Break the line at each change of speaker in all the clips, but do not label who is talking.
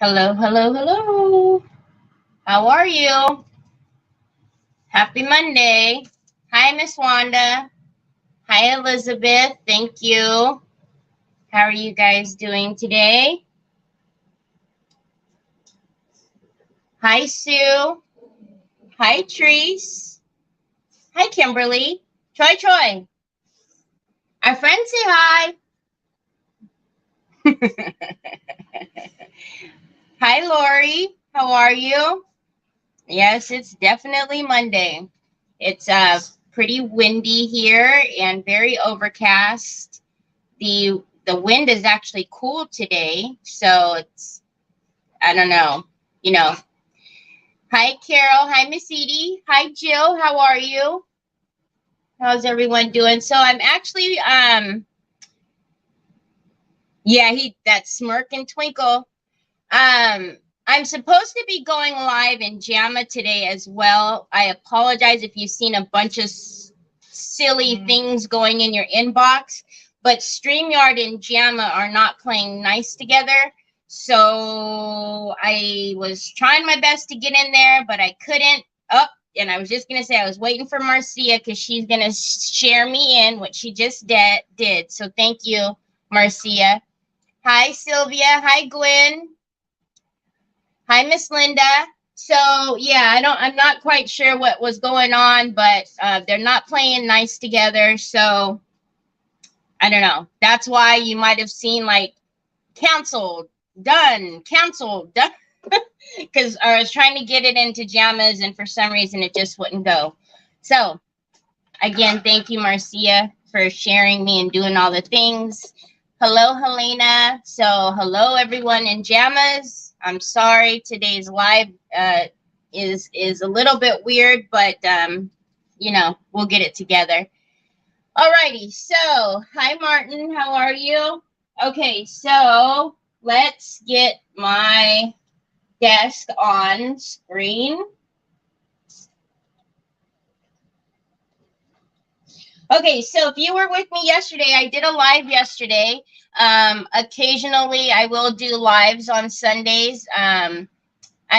Hello, hello, hello. How are you? Happy Monday. Hi, Miss Wanda. Hi, Elizabeth. Thank you. How are you guys doing today? Hi, Sue. Hi, Treese. Hi, Kimberly. Troy. Our friends say hi. Hi, Lori. How are you? Yes, it's definitely Monday. It's pretty windy here and very overcast. The wind is actually cool today, so it's I don't know, you know. Hi, Carol. Hi, Miss Edie. Hi, Jill. How are you? How's everyone doing? So I'm actually yeah, that smirk and twinkle. I'm supposed to be going live in JAMA today as well. I apologize if you've seen a bunch of silly things going in your inbox, but StreamYard and JAMA are not playing nice together. So I was trying my best to get in there, but I couldn't. And I was just going to say I was waiting for Marcia because she's going to share me in what she just did. So thank you, Marcia. Hi, Sylvia. Hi, Gwen. Hi, Miss Linda. So yeah, I'm not quite sure what was going on, but they're not playing nice together. So I don't know. That's why you might have seen like canceled, done, because I was trying to get it into JAMAs and for some reason it just wouldn't go. So again, thank you, Marcia, for sharing me and doing all the things. Hello, Helena. So hello, everyone in JAMAs. I'm sorry today's live is a little bit weird, but we'll get it together. Alrighty, so hi Martin, how are you? Okay, so let's get my desk on screen. Okay, so if you were with me yesterday, I did a live yesterday. Occasionally I will do lives on Sundays. I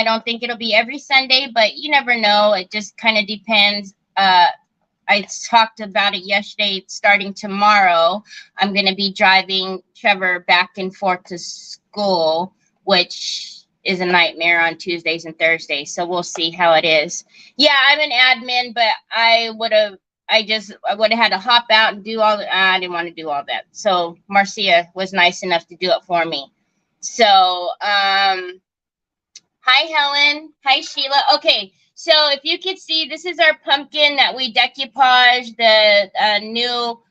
don't think it'll be every Sunday, but you never know. It just kind of depends. I talked about it yesterday. Starting tomorrow, I'm going to be driving Trevor back and forth to school, which is a nightmare on Tuesdays and Thursdays. So we'll see how it is. Yeah, I'm an admin, but I would have had to hop out and do all that. I didn't want to do all that. So Marcia was nice enough to do it for me. So, hi, Helen. Hi, Sheila. Okay. So if you could see, this is our pumpkin that we decoupage, the new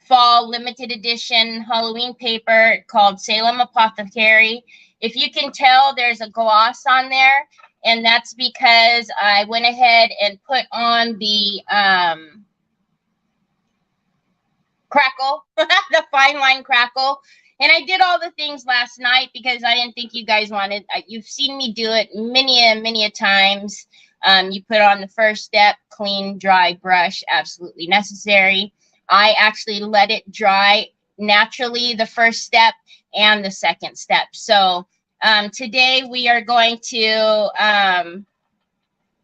fall limited edition Halloween paper called Salem Apothecary. If you can tell, there's a gloss on there, and that's because I went ahead and put on the crackle, the fine line crackle. And I did all the things last night because I didn't think you guys wanted. You've seen me do it many a times. You put on the first step, clean, dry brush, absolutely necessary. I actually let it dry naturally, the first step and the second step. So today we are going to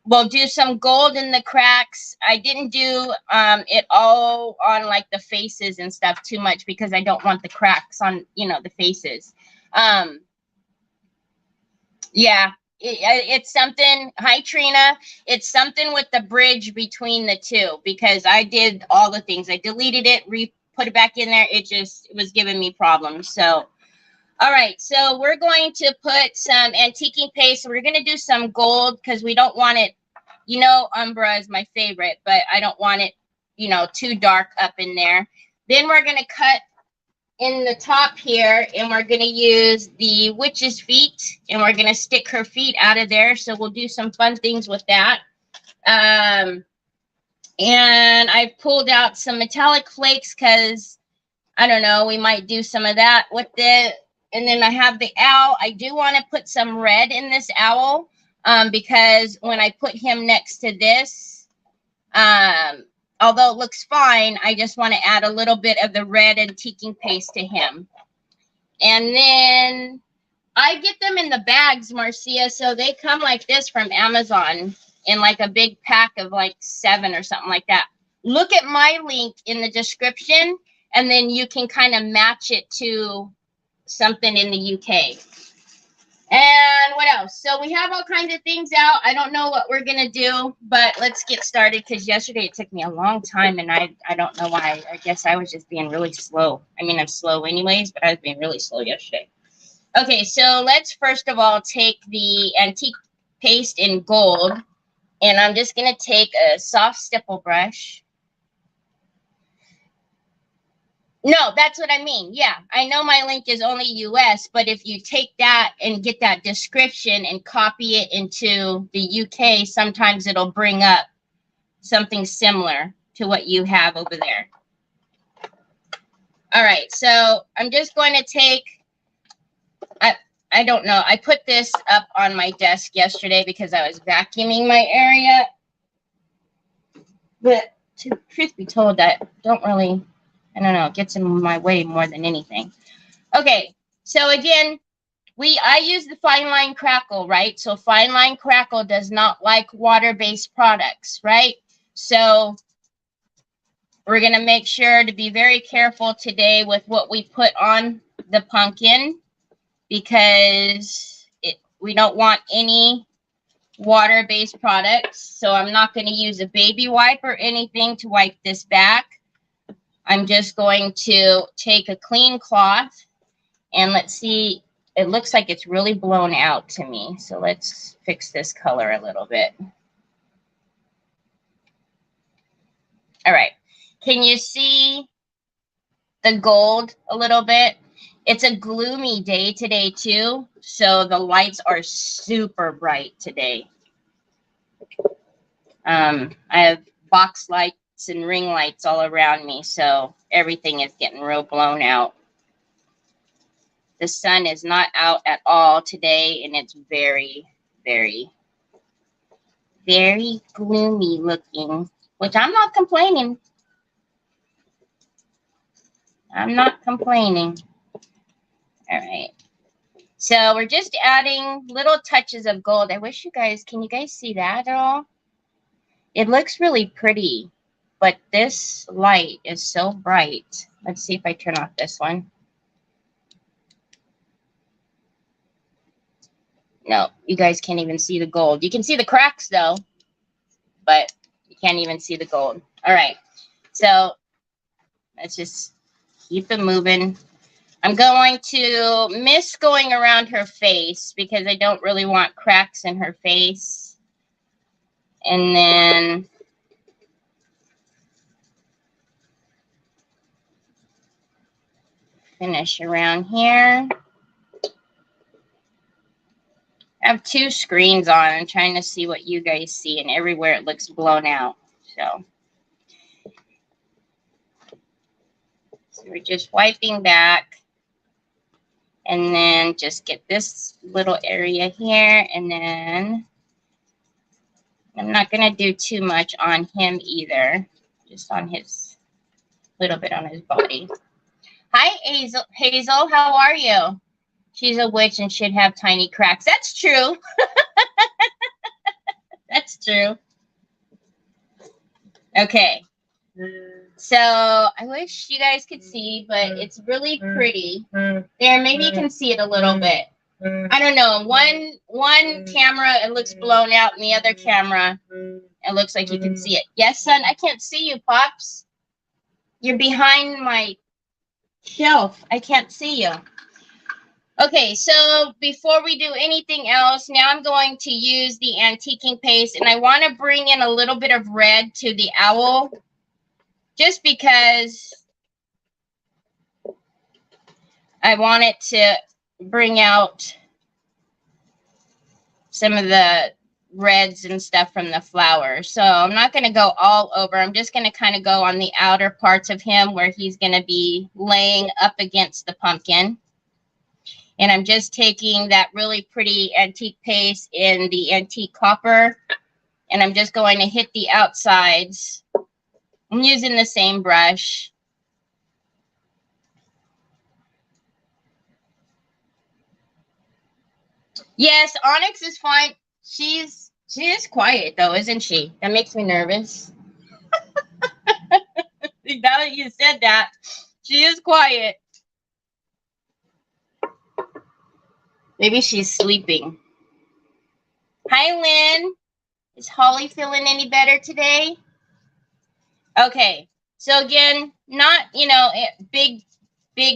we'll do some gold in the cracks. I didn't do it all on like the faces and stuff too much because I don't want the cracks on, the faces. Yeah, it's something. Hi, Trina. It's something with the bridge between the two because I did all the things. I deleted it, put it back in there. It was giving me problems. So, all right. So we're going to put some antiquing paste. So we're going to do some gold because we don't want it. Umbra is my favorite, but I don't want it, too dark up in there. Then we're going to cut in the top here, and we're going to use the witch's feet, and we're going to stick her feet out of there. So we'll do some fun things with that. And I've pulled out some metallic flakes because, I don't know, we might do some of that with it. And then I have the owl. I do want to put some red in this owl because when I put him next to this, although it looks fine, I just want to add a little bit of the red antiquing paste to him. And then I get them in the bags, Marcia, so they come like this from Amazon in like a big pack of like 7 or something like that. Look at my link in the description, and then you can kind of match it to something in the UK. And what else? So we have all kinds of things out. I don't know what we're going to do, but let's get started because yesterday it took me a long time, and I don't know why. I guess I was just being really slow. I mean, I'm slow anyways, but I was being really slow yesterday. Okay, so let's first of all take the antique paste in gold, and I'm just going to take a soft stipple brush. No, that's what I mean. Yeah, I know my link is only US, but if you take that and get that description and copy it into the UK, sometimes it'll bring up something similar to what you have over there. All right, so I'm just going to take, I don't know. I put this up on my desk yesterday because I was vacuuming my area. But truth be told, that don't really, I don't know, it gets in my way more than anything. Okay, so again, I use the fine line crackle, right? So fine line crackle does not like water-based products, right? So we're going to make sure to be very careful today with what we put on the pumpkin, because we don't want any water-based products. So I'm not going to use a baby wipe or anything to wipe this back. I'm just going to take a clean cloth, and let's see, it looks like it's really blown out to me. So let's fix this color a little bit. All right. Can you see the gold a little bit? It's a gloomy day today too, so the lights are super bright today. I have box lights and ring lights all around me, so everything is getting real blown out. The sun is not out at all today, and it's very, very, very gloomy looking, which I'm not complaining. I'm not complaining. All right. So we're just adding little touches of gold. I wish you guys, can you guys see that at all? It looks really pretty, but this light is so bright. Let's see if I turn off this one. No, you guys can't even see the gold. You can see the cracks though, but you can't even see the gold. All right. So let's just keep it moving. I'm going to miss going around her face because I don't really want cracks in her face. And then finish around here. I have 2 screens on. I'm trying to see what you guys see, and everywhere it looks blown out. So we're just wiping back. And then just get this little area here. And then I'm not going to do too much on him either. Just on his, little bit on his body. Hi, Hazel. Hazel, how are you? She's a witch and should have tiny cracks. That's true. That's true. Okay. So I wish you guys could see, but it's really pretty. There, maybe you can see it a little bit. I don't know. One camera, it looks blown out, and the other camera, it looks like you can see it. Yes, son, I can't see you, Pops. You're behind my shelf. I can't see you. Okay, so before we do anything else, now I'm going to use the antiquing paste, and I want to bring in a little bit of red to the owl, just because I want it to bring out some of the reds and stuff from the flowers. So I'm not going to go all over. I'm just going to kind of go on the outer parts of him where he's going to be laying up against the pumpkin. And I'm just taking that really pretty antique paste in the antique copper, and I'm just going to hit the outsides. I'm using the same brush.
Yes, Onyx is fine. She is quiet though, isn't she? That makes me nervous. Now that you said that, she is quiet. Maybe she's sleeping. Hi, Lynn. Is Holly feeling any better today? Okay. So again, not, big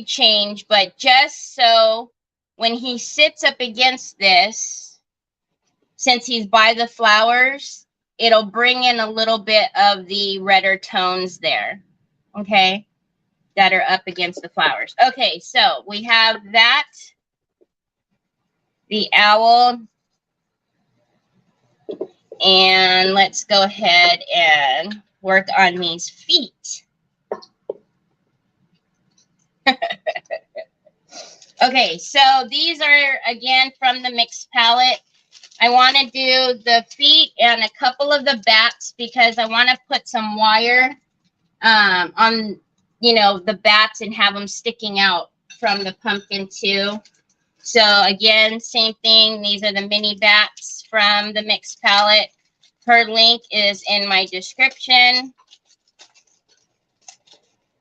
change, but just so when he sits up against this, since he's by the flowers, it'll bring in a little bit of the redder tones there. Okay. That are up against the flowers. Okay. So we have that. The owl. And let's go ahead and work on these feet. Okay, so these are, again, from the mixed palette. I want to do the feet and a couple of the bats because I want to put some wire on, the bats and have them sticking out from the pumpkin too. So again, same thing. These are the mini bats from the mixed palette. Her link is in my description.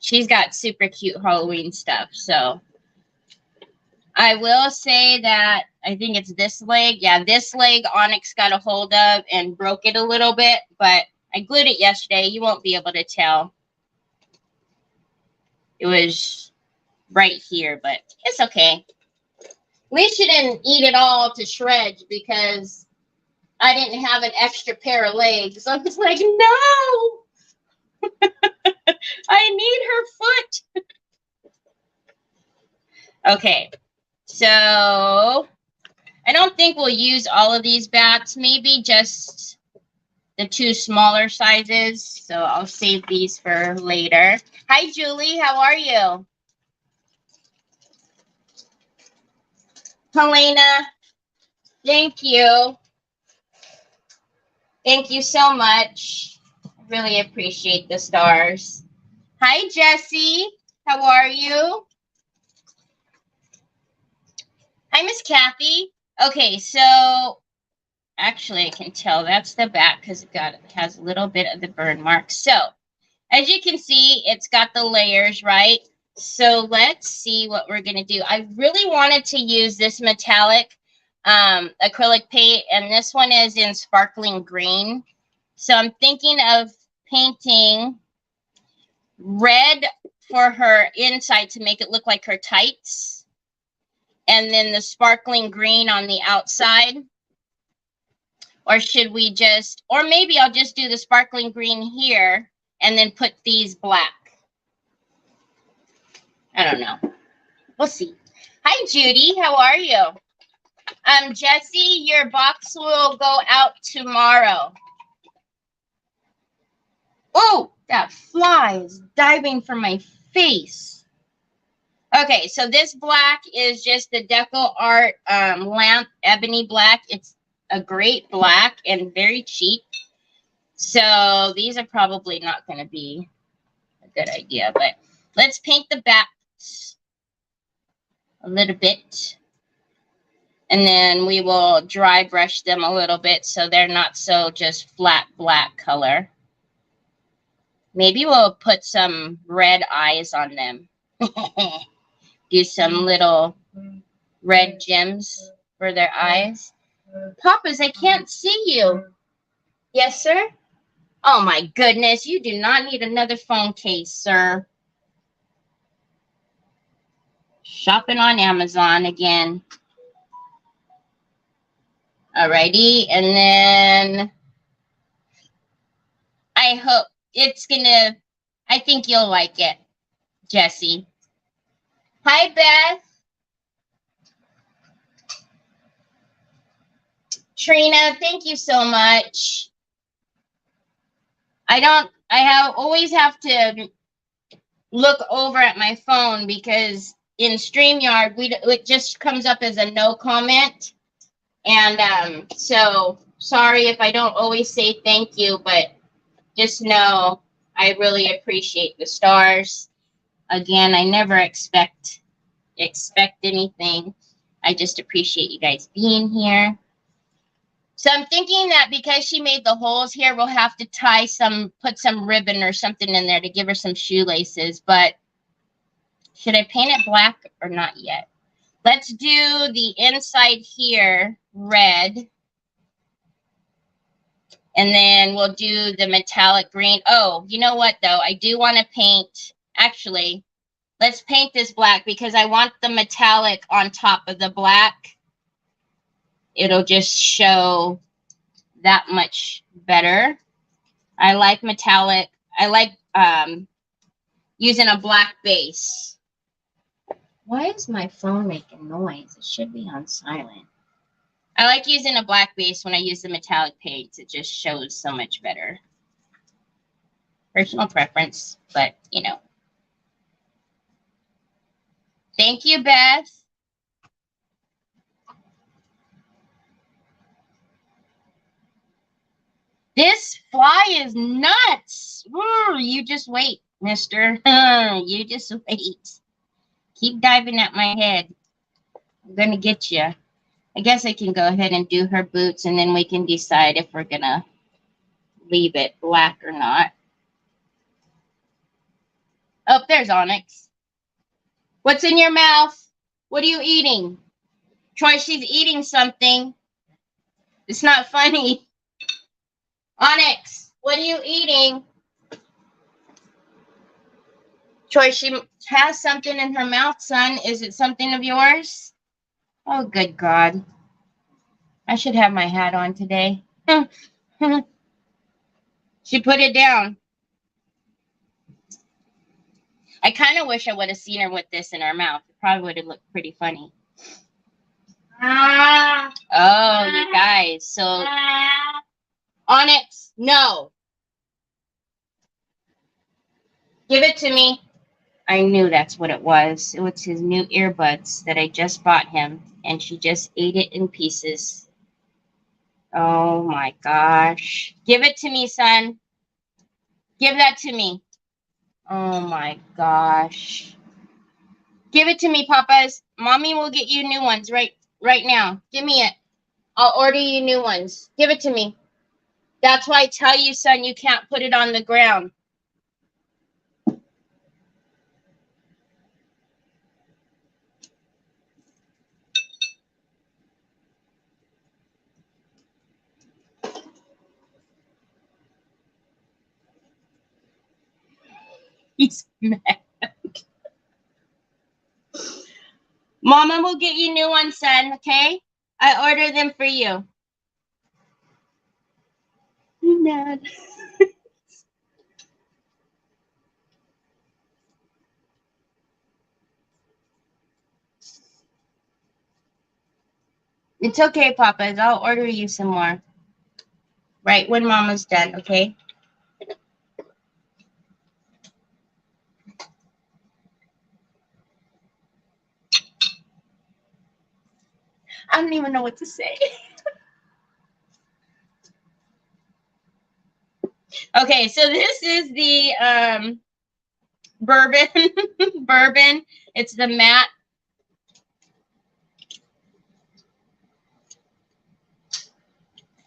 She's got super cute Halloween stuff. So I will say that I think it's this leg. Yeah, this leg Onyx got a hold of and broke it a little bit, but I glued it yesterday. You won't be able to tell. It was right here, but it's okay. At least you didn't eat it all to shreds because I didn't have an extra pair of legs. I was like, no, I need her foot. Okay, so I don't think we'll use all of these bats, maybe just the two smaller sizes. So I'll save these for later. Hi, Julie, how are you? Helena, thank you. Thank you so much. I really appreciate the stars. Hi, Jessie. How are you? Hi, Miss Kathy. Okay, so actually I can tell that's the back because it has a little bit of the burn mark. So as you can see, it's got the layers, right? So let's see what we're going to do. I really wanted to use this metallic acrylic paint, and this one is in sparkling green. So I'm thinking of painting red for her inside to make it look like her tights, and then the sparkling green on the outside. Or should we just, or maybe I'll just do the sparkling green here and then put these black. I don't know. We'll see. Hi, Judy. How are you? Jesse, your box will go out tomorrow. Oh, that fly is diving for my face. Okay, so this black is just the DecoArt lamp ebony black. It's a great black and very cheap. So these are probably not going to be a good idea, but let's paint the bats a little bit. And then we will dry brush them a little bit so they're not so just flat black color. Maybe we'll put some red eyes on them. Do some little red gems for their eyes. Papas, I can't see you. Yes, sir? Oh, my goodness. You do not need another phone case, sir. Shopping on Amazon again. Alrighty. And then I hope it's going to, I think you'll like it, Jesse. Hi, Beth. Trina, thank you so much. Always have to look over at my phone because in StreamYard, it just comes up as a no comment. And so sorry if I don't always say thank you, but just know I really appreciate the stars. Again, I never expect anything. I just appreciate you guys being here. So I'm thinking that because she made the holes here, we'll have to put some ribbon or something in there to give her some shoelaces. But should I paint it black or not yet? Let's do the inside here red. And then we'll do the metallic green. Oh, you know what, though? I do want to paint. Actually, let's paint this black because I want the metallic on top of the black. It'll just show that much better. I like metallic. I like using a black base. Why is my phone making noise? It should be on silent. I like using a black base when I use the metallic paints. It just shows so much better. Personal preference, but you know. Thank you, Beth. This fly is nuts. Ooh, you just wait, mister. You just wait. Keep diving at my head. I'm going to get you. I guess I can go ahead and do her boots, and then we can decide if we're going to leave it black or not. Oh, there's Onyx. What's in your mouth? What are you eating? Troy, she's eating something. It's not funny. Onyx, what are you eating? Troy, she has something in her mouth, son. Is it something of yours? Oh, good God. I should have my hat on today. She put it down. I kind of wish I would have seen her with this in her mouth. It probably would have looked pretty funny. Oh, you guys. So, Onyx, no. Give it to me. I knew that's what it was. It was his new earbuds that I just bought him, and she just ate it in pieces. Oh, my gosh. Give it to me, son. Give that to me. Oh, my gosh. Give it to me, Papas. Mommy will get you new ones right now. Give me it. I'll order you new ones. Give it to me. That's why I tell you, son, you can't put it on the ground. He's mad. Mama will get you new ones, son, okay? I order them for you. I'm mad. It's okay, Papas. I'll order you some more. Right when Mama's done, okay? I don't even know what to say. Okay, so this is the bourbon. Bourbon. It's the matte.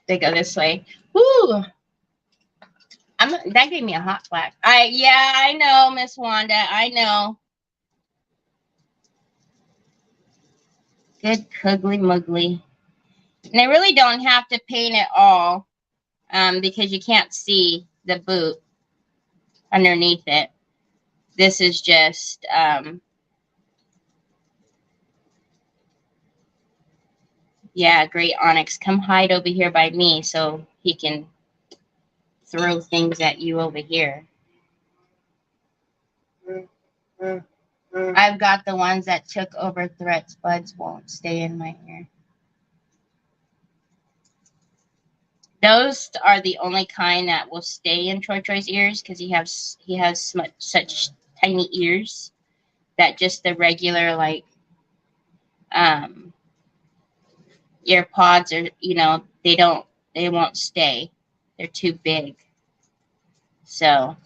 They go this way. Ooh. That gave me a hot flash. Yeah, I know, Miss Wanda. I know. Good cuggly muggly. And I really don't have to paint it all because you can't see the boot underneath it. This is just yeah, great Onyx. Come hide over here by me so he can throw things at you over here. I've got the ones that took over threats. Buds won't stay in my ear. Those are the only kind that will stay in Troy's ears because he has such tiny ears that just the regular like ear pods are, you know, they won't stay. They're too big. So,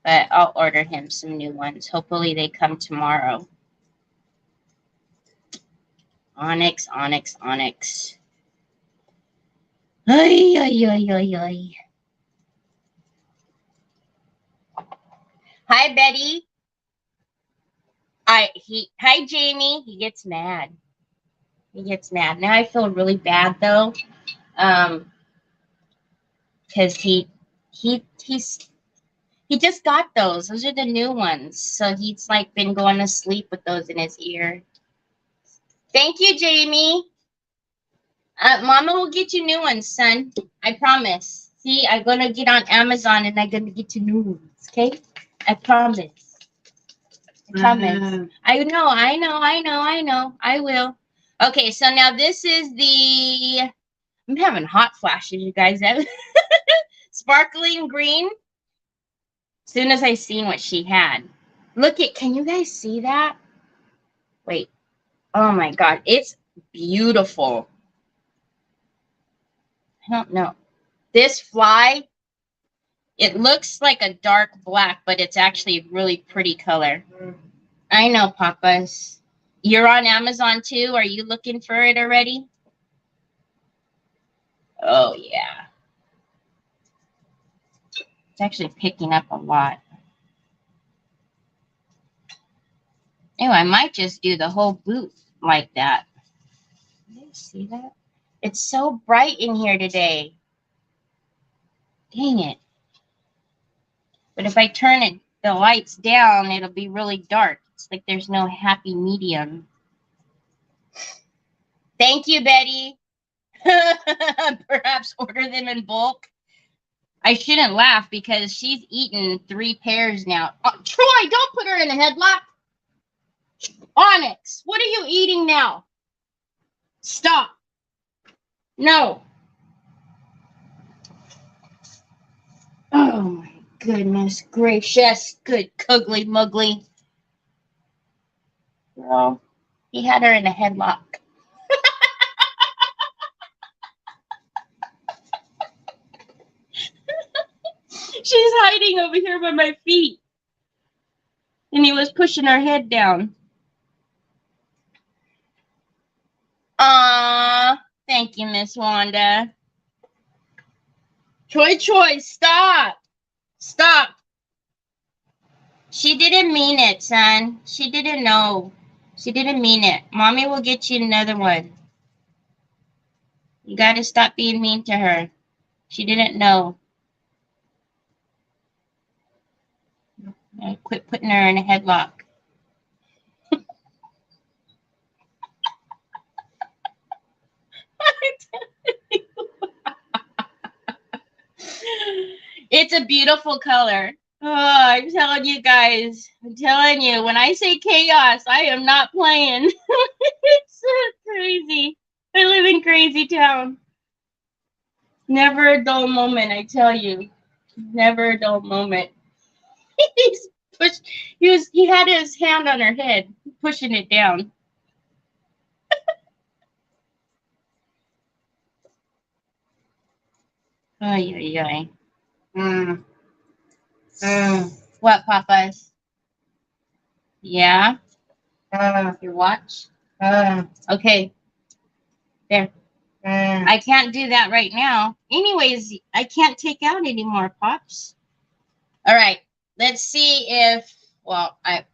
but I'll order him some new ones. Hopefully they come tomorrow. Onyx, onyx, onyx. Ay, ay, ay, ay, ay. Hi, Betty. Hi, Jamie. He gets mad. He gets mad. Now I feel really bad though. Because he just got those. Those are the new ones. So he's like been going to sleep with those in his ear. Thank you, Jamie. Mama will get you new ones, son. I promise. See, I'm gonna get on Amazon and I'm gonna get you new ones. Okay? I promise. I promise. I know. I will. Okay, so now this is the. I'm having hot flashes, you guys. Sparkling green. As soon as I seen what she had. Look at, can you guys see that? Wait. Oh my God. It's beautiful. I don't know. This fly, it looks like a dark black, but it's actually a really pretty color. I know, Papas. You're on Amazon too? Are you looking for it already? Oh, yeah. It's actually picking up a lot. Oh, I might just do the whole boot like that. Did you see that? It's so bright in here today. Dang it. But if I turn it, the lights down, it'll be really dark. It's like there's no happy medium. Thank you, Betty. Perhaps order them in bulk. I shouldn't laugh because she's eaten 3 pairs now. Oh, Troy, don't put her in a headlock. Onyx, what are you eating now? Stop. No. Oh my goodness gracious. Good cuggly muggly. Girl, he had her in a headlock. She's hiding over here by my feet. And he was pushing her head down. Thank you, Miss Wanda. Troy, stop. Stop. She didn't mean it, son. She didn't know. She didn't mean it. Mommy will get you another one. You got to stop being mean to her. She didn't know. Quit putting her in a headlock. It's a beautiful color. Oh, I'm telling you guys. I'm telling you, when I say chaos, I am not playing. It's so crazy. I live in crazy town. Never a dull moment, I tell you. Never a dull moment. He had his hand on her head, pushing it down. Ay, ay, ay. What, Papas? Yeah? Your watch? Okay. There. I can't do that right now. Anyways, I can't take out anymore, Pops. All right. Let's see if, well, I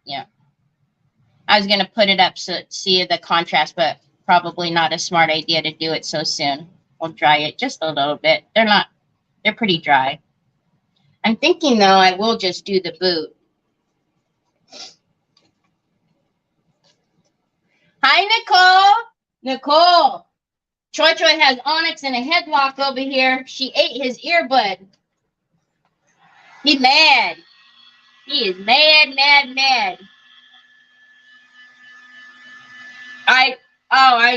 was going to put it up so see the contrast, but probably not a smart idea to do it so soon. I'll dry it just a little bit. They're pretty dry. I'm thinking, though, I will just do the boot. Hi, Nicole. Nicole. Troy has Onyx in a headlock over here. She ate his earbud. He's mad. He is mad. I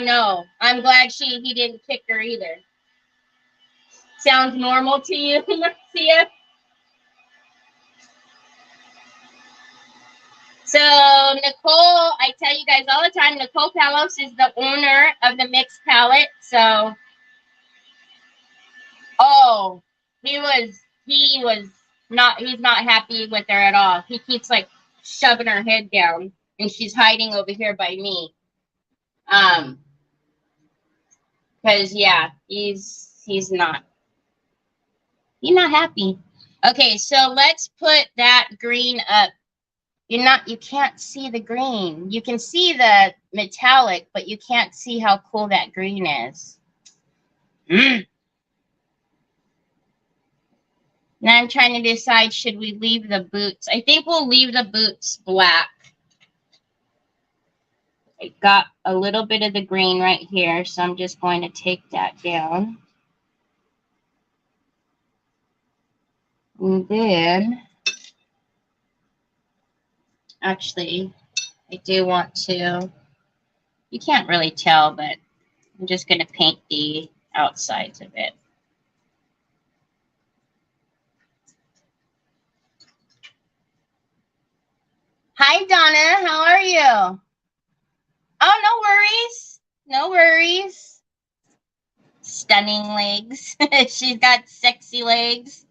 know. I'm glad he didn't kick her either. Sounds normal to you, Marcia? So Nicole, I tell you guys all the time, Nicole Palos is the owner of the mixed palette. So, he's not happy with her at all. He keeps like shoving her head down, and she's hiding over here by me. Because yeah, he's not happy. Okay, so let's put that green up. You can't see the green. You can see the metallic, but you can't see how cool that green is. Now I'm trying to decide, should we leave the boots? I think we'll leave the boots black. I got a little bit of the green right here, so I'm just going to take that down. And then, actually, I do want to, you can't really tell, but I'm just going to paint the outsides of it. Hi, Donna. How are you? Oh, no worries. No worries. Stunning legs. She's got sexy legs.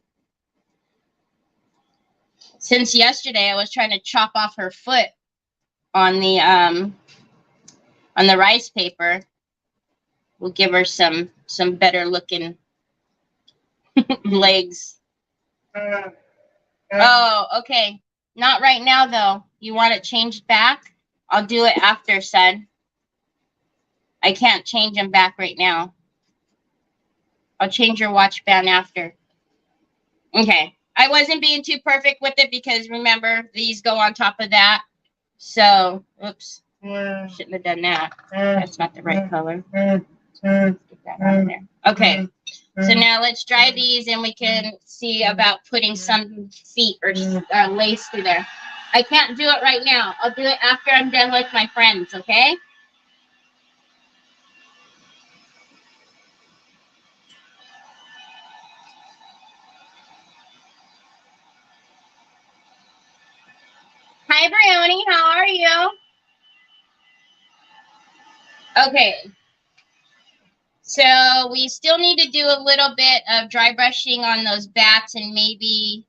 Since yesterday, I was trying to chop off her foot on the rice paper. We'll give her some better looking legs. Oh, okay. Not right now, though. You want it changed back? I'll do it after, son. I can't change them back right now. I'll change your watch band after. Okay. I wasn't being too perfect with it because, remember, these go on top of that. So, oops. Shouldn't have done that. That's not the right color. Get that out of there. Okay. So now let's dry these and we can see about putting some feet or lace through there. I can't do it right now. I'll do it after I'm done with my friends, okay? Hi, Brioni. How are you? Okay. So we still need to do a little bit of dry brushing on those bats, and maybe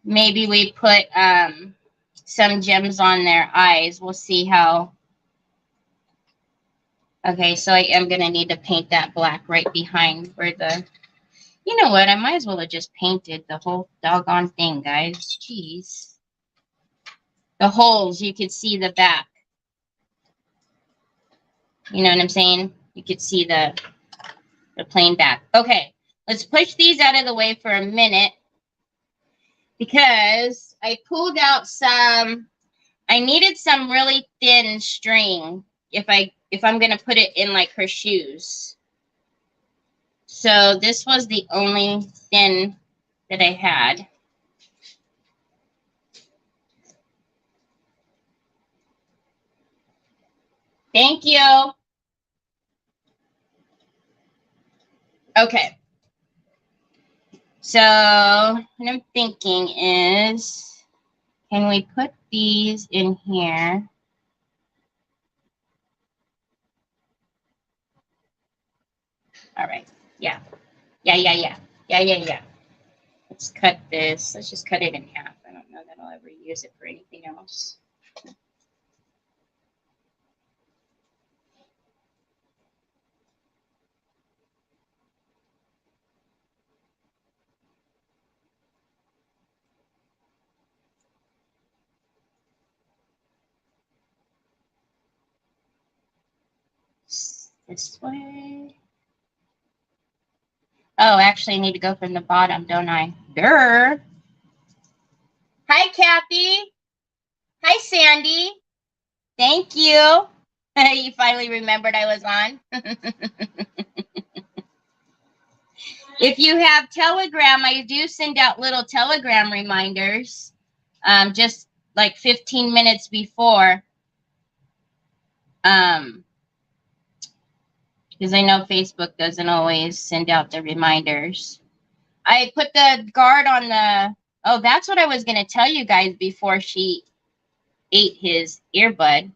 we put some gems on their eyes. We'll see how. Okay, so I am going to need to paint that black right behind where the... You know what? I might as well have just painted the whole doggone thing, guys. Jeez. The holes, you could see the back. You know what I'm saying? You could see the plain back. Okay, let's push these out of the way for a minute because I pulled out some... I needed some really thin string if I'm going to put it in like her shoes. So this was the only thin that I had. Thank you. Okay. So what I'm thinking is, can we put these in here? All right. Yeah. Yeah. Let's cut this. Let's just cut it in half. I don't know that I'll ever use it for anything else. This way. Oh, actually, I need to go from the bottom, don't I? Durr. Hi, Kathy. Hi, Sandy. Thank you. You finally remembered I was on. If you have Telegram, I do send out little Telegram reminders just like 15 minutes before. Because I know Facebook doesn't always send out the reminders. I put the guard on the... Oh, that's what I was going to tell you guys before she ate his earbud.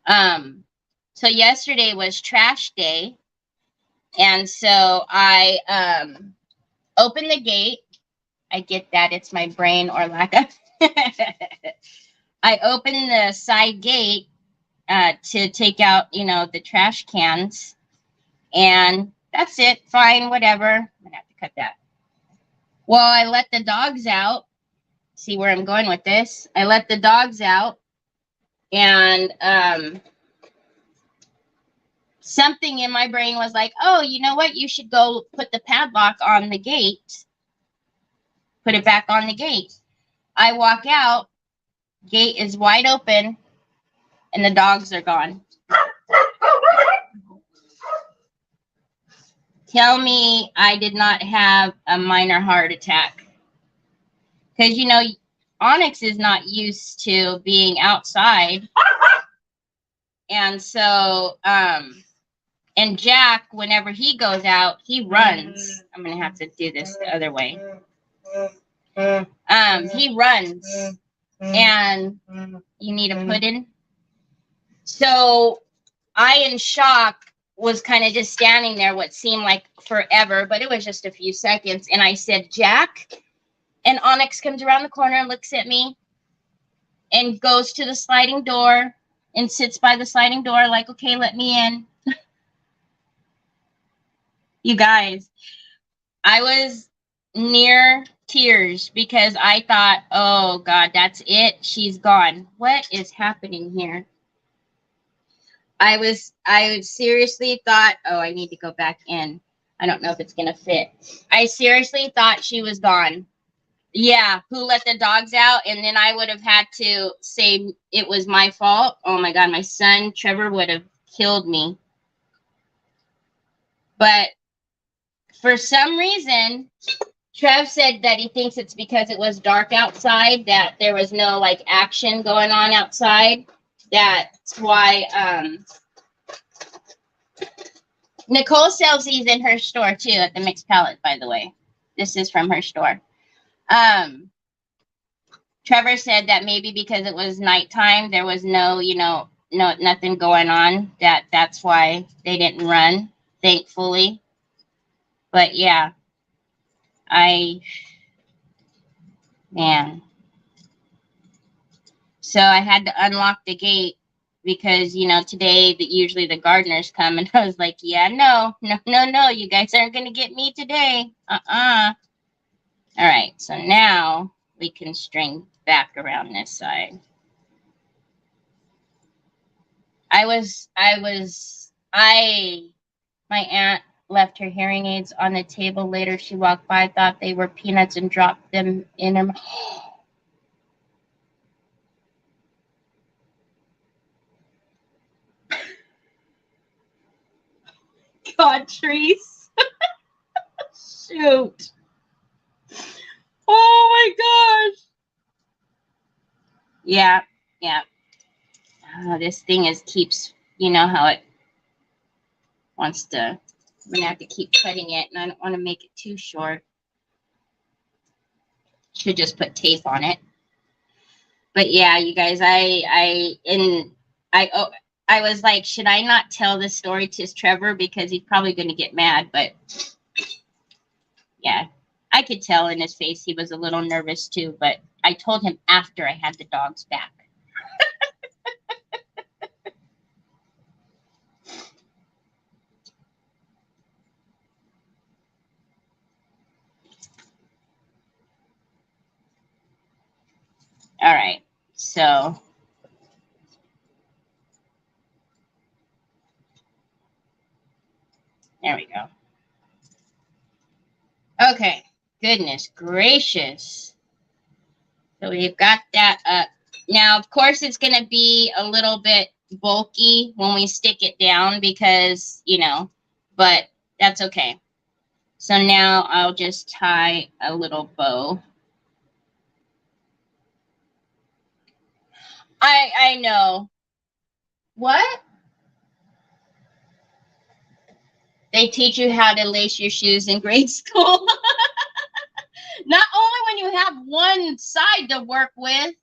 So yesterday was trash day. And so I opened the gate. I get that. It's my brain or lack of... I opened the side gate. to take out, you know, the trash cans. And that's it. Fine, whatever. I'm going to have to cut that. Well, I let the dogs out. See where I'm going with this? I let the dogs out. And something in my brain was like, oh, you know what? You should go put the padlock on the gate. Put it back on the gate. I walk out. Gate is wide open. And the dogs are gone. Tell me I did not have a minor heart attack. Because, you know, Onyx is not used to being outside. And so, and Jack, whenever he goes out, he runs. I'm going to have to do this the other way. He runs. And you need a pudding. So I, in shock, was kind of just standing there what seemed like forever, but it was just a few seconds. And I said, Jack. And Onyx comes around the corner and looks at me and goes to the sliding door and sits by the sliding door like, okay, let me in. You guys, I was near tears because I thought, oh, God, that's it. She's gone. What is happening here? I seriously thought, oh, I need to go back in. I don't know if it's going to fit. I seriously thought she was gone. Yeah, who let the dogs out? And then I would have had to say it was my fault. Oh, my God, my son, Trevor, would have killed me. But for some reason, Trev said that he thinks it's because it was dark outside, that there was no, like, action going on outside. That's why Nicole sells these in her store too at the Mixed Palette, by the way. This is from her store. Trevor said that maybe because it was nighttime, there was no, you know, nothing going on. That's why they didn't run, thankfully. But yeah, man. So I had to unlock the gate because, you know, today usually the gardeners come, and I was like, yeah, no, you guys aren't going to get me today. All right, so now we can string back around this side. My aunt left her hearing aids on the table. Later, she walked by, thought they were peanuts, and dropped them in her mouth. God, Trees. Shoot. Oh my gosh. Yeah. Oh, this thing keeps, you know how it wants to. I'm gonna have to keep cutting it, and I don't want to make it too short. Should just put tape on it. But yeah, you guys, I was like, should I not tell this story to Trevor because he's probably going to get mad? But yeah, I could tell in his face he was a little nervous too. But I told him after I had the dogs back. All right, so there we go. Okay, goodness gracious. So we've got that up. Now, of course, it's going to be a little bit bulky when we stick it down because, you know, but that's okay. So now I'll just tie a little bow. I know. What? They teach you how to lace your shoes in grade school. Not only when you have one side to work with,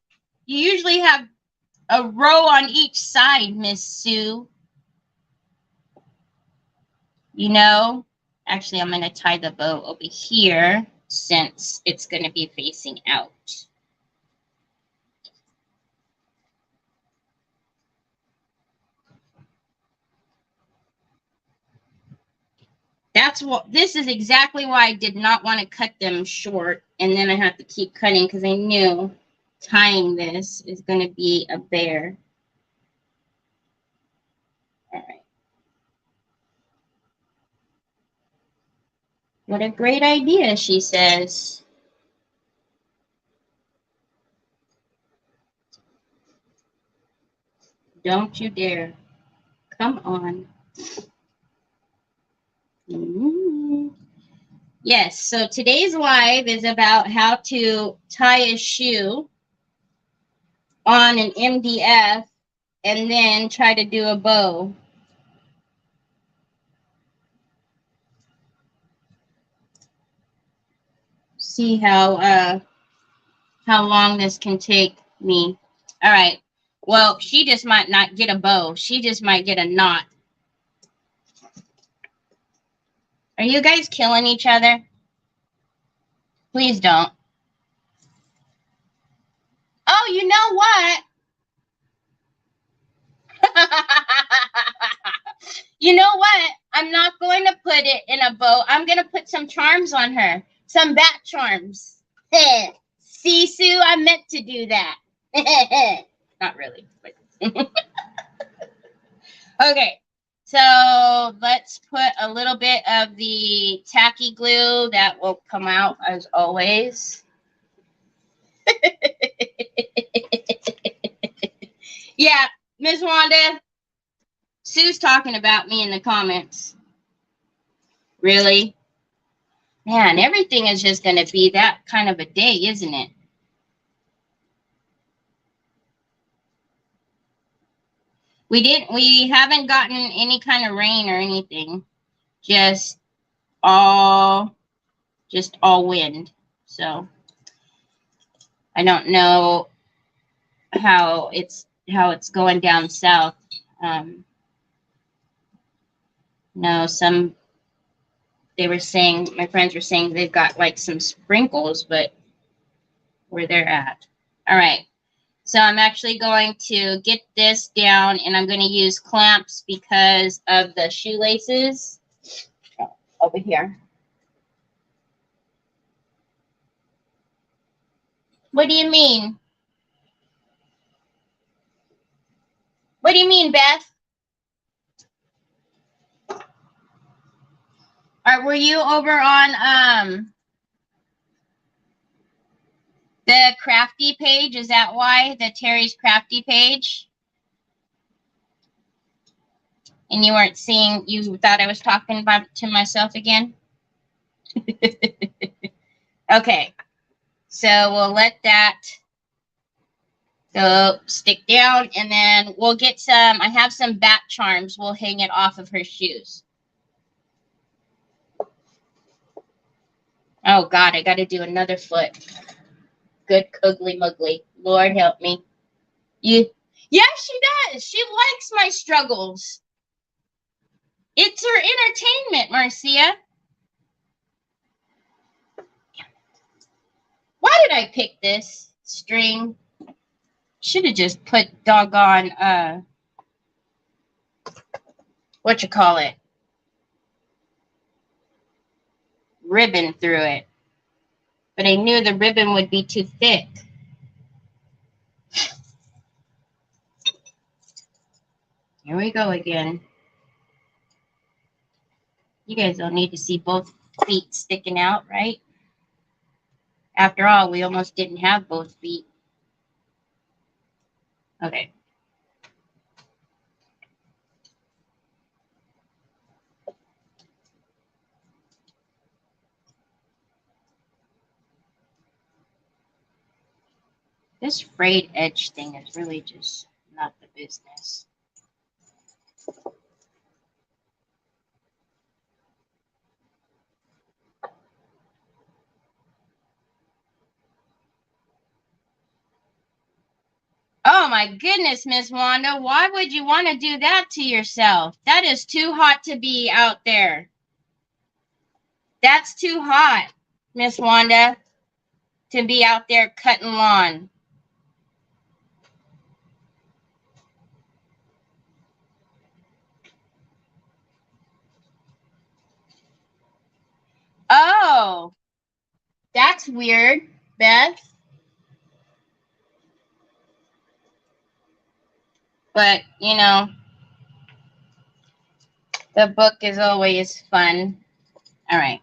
you usually have a row on each side, Miss Sue. You know, actually, I'm going to tie the bow over here since it's going to be facing out. This is exactly why I did not want to cut them short. And then I have to keep cutting because I knew tying this is going to be a bear. All right. What a great idea, she says. Don't you dare. Come on. Yes, so today's live is about how to tie a shoe on an MDF and then try to do a bow. See how long this can take me. All right. Well, she just might not get a bow. She just might get a knot. Are you guys killing each other? Please don't. Oh, you know what? You know what? I'm not going to put it in a bow. I'm going to put some charms on her. Some bat charms. See, Sue, I meant to do that. Not really. But okay. So let's put a little bit of the tacky glue that will come out as always. Yeah, Ms. Wanda, Sue's talking about me in the comments. Really? Man, everything is just going to be that kind of a day, isn't it? We haven't gotten any kind of rain or anything. Just all wind. So I don't know how it's going down south. No, they were saying, my friends were saying they've got like some sprinkles, but where they're at. All right. So I'm actually going to get this down and I'm going to use clamps because of the shoelaces. Oh, over here. What do you mean? What do you mean, Beth? Were you over on the crafty page? Is that why? The Terry's crafty page? And you weren't seeing, you thought I was talking about to myself again? Okay. So we'll let that go stick down and then we'll get some, I have some bat charms. We'll hang it off of her shoes. Oh God, I got to do another foot. Good cuggly muggly. Lord help me. Yeah, she does. She likes my struggles. It's her entertainment, Marcia. Why did I pick this string? Should have just put doggone, what you call it? Ribbon through it. But I knew the ribbon would be too thick. Here we go again. You guys don't need to see both feet sticking out, right? After all, we almost didn't have both feet. Okay. This frayed edge thing is really just not the business. Oh my goodness, Miss Wanda, why would you want to do that to yourself? That is too hot to be out there. That's too hot, Miss Wanda, to be out there cutting lawn. Oh, that's weird, Beth. But, you know, the book is always fun. All right.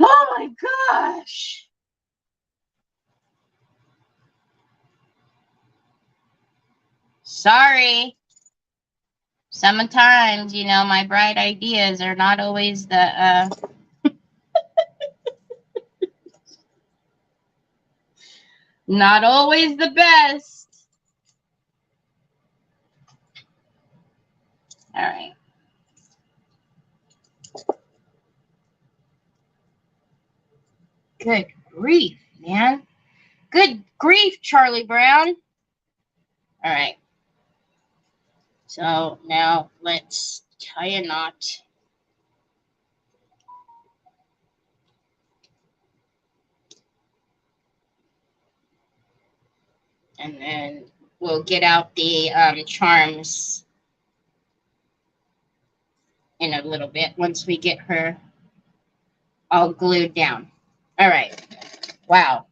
Oh my gosh. Sorry. Sometimes, you know, my bright ideas are not always the not always the best. All right. Good grief, man. Good grief, Charlie Brown. All right. So now let's tie a knot. And then we'll get out the charms in a little bit once we get her all glued down. All right. Wow.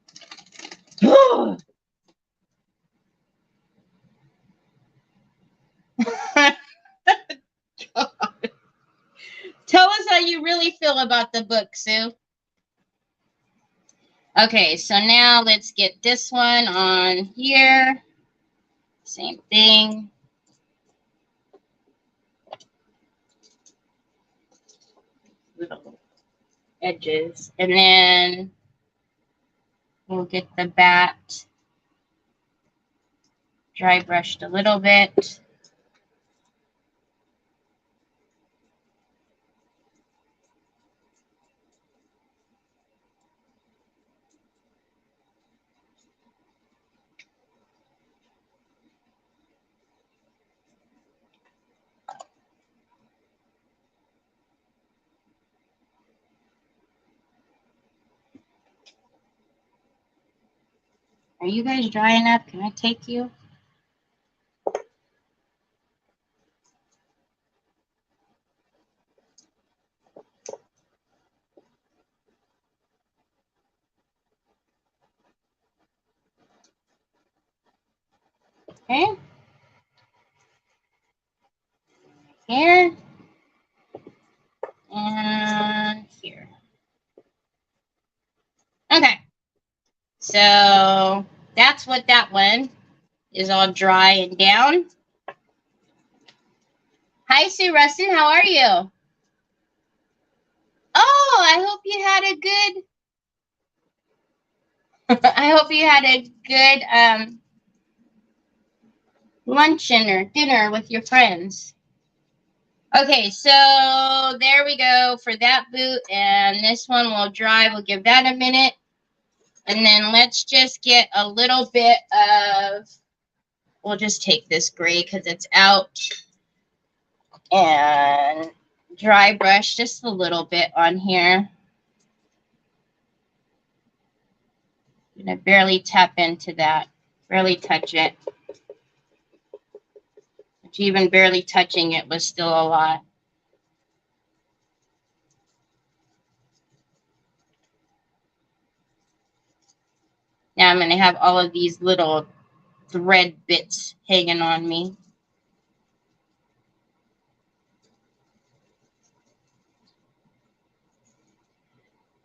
Tell us how you really feel about the book, Sue. Okay, so now let's get this one on here. Same thing. Little edges. And then we'll get the bat dry brushed a little bit. Are you guys dry enough? Can I take you? Okay. Here. And here. Okay. So that's what that one is, all dry and down. Hi, Sue Rustin. How are you? Oh, I hope you had a good I hope you had a good luncheon or dinner with your friends. Okay, so there we go for that boot, and this one will dry. We'll give that a minute. And then let's just get a little bit of, we'll just take this gray because it's out, and dry brush just a little bit on here. I'm going to barely tap into that, barely touch it. Which even barely touching it was still a lot. Now I'm going to have all of these little thread bits hanging on me.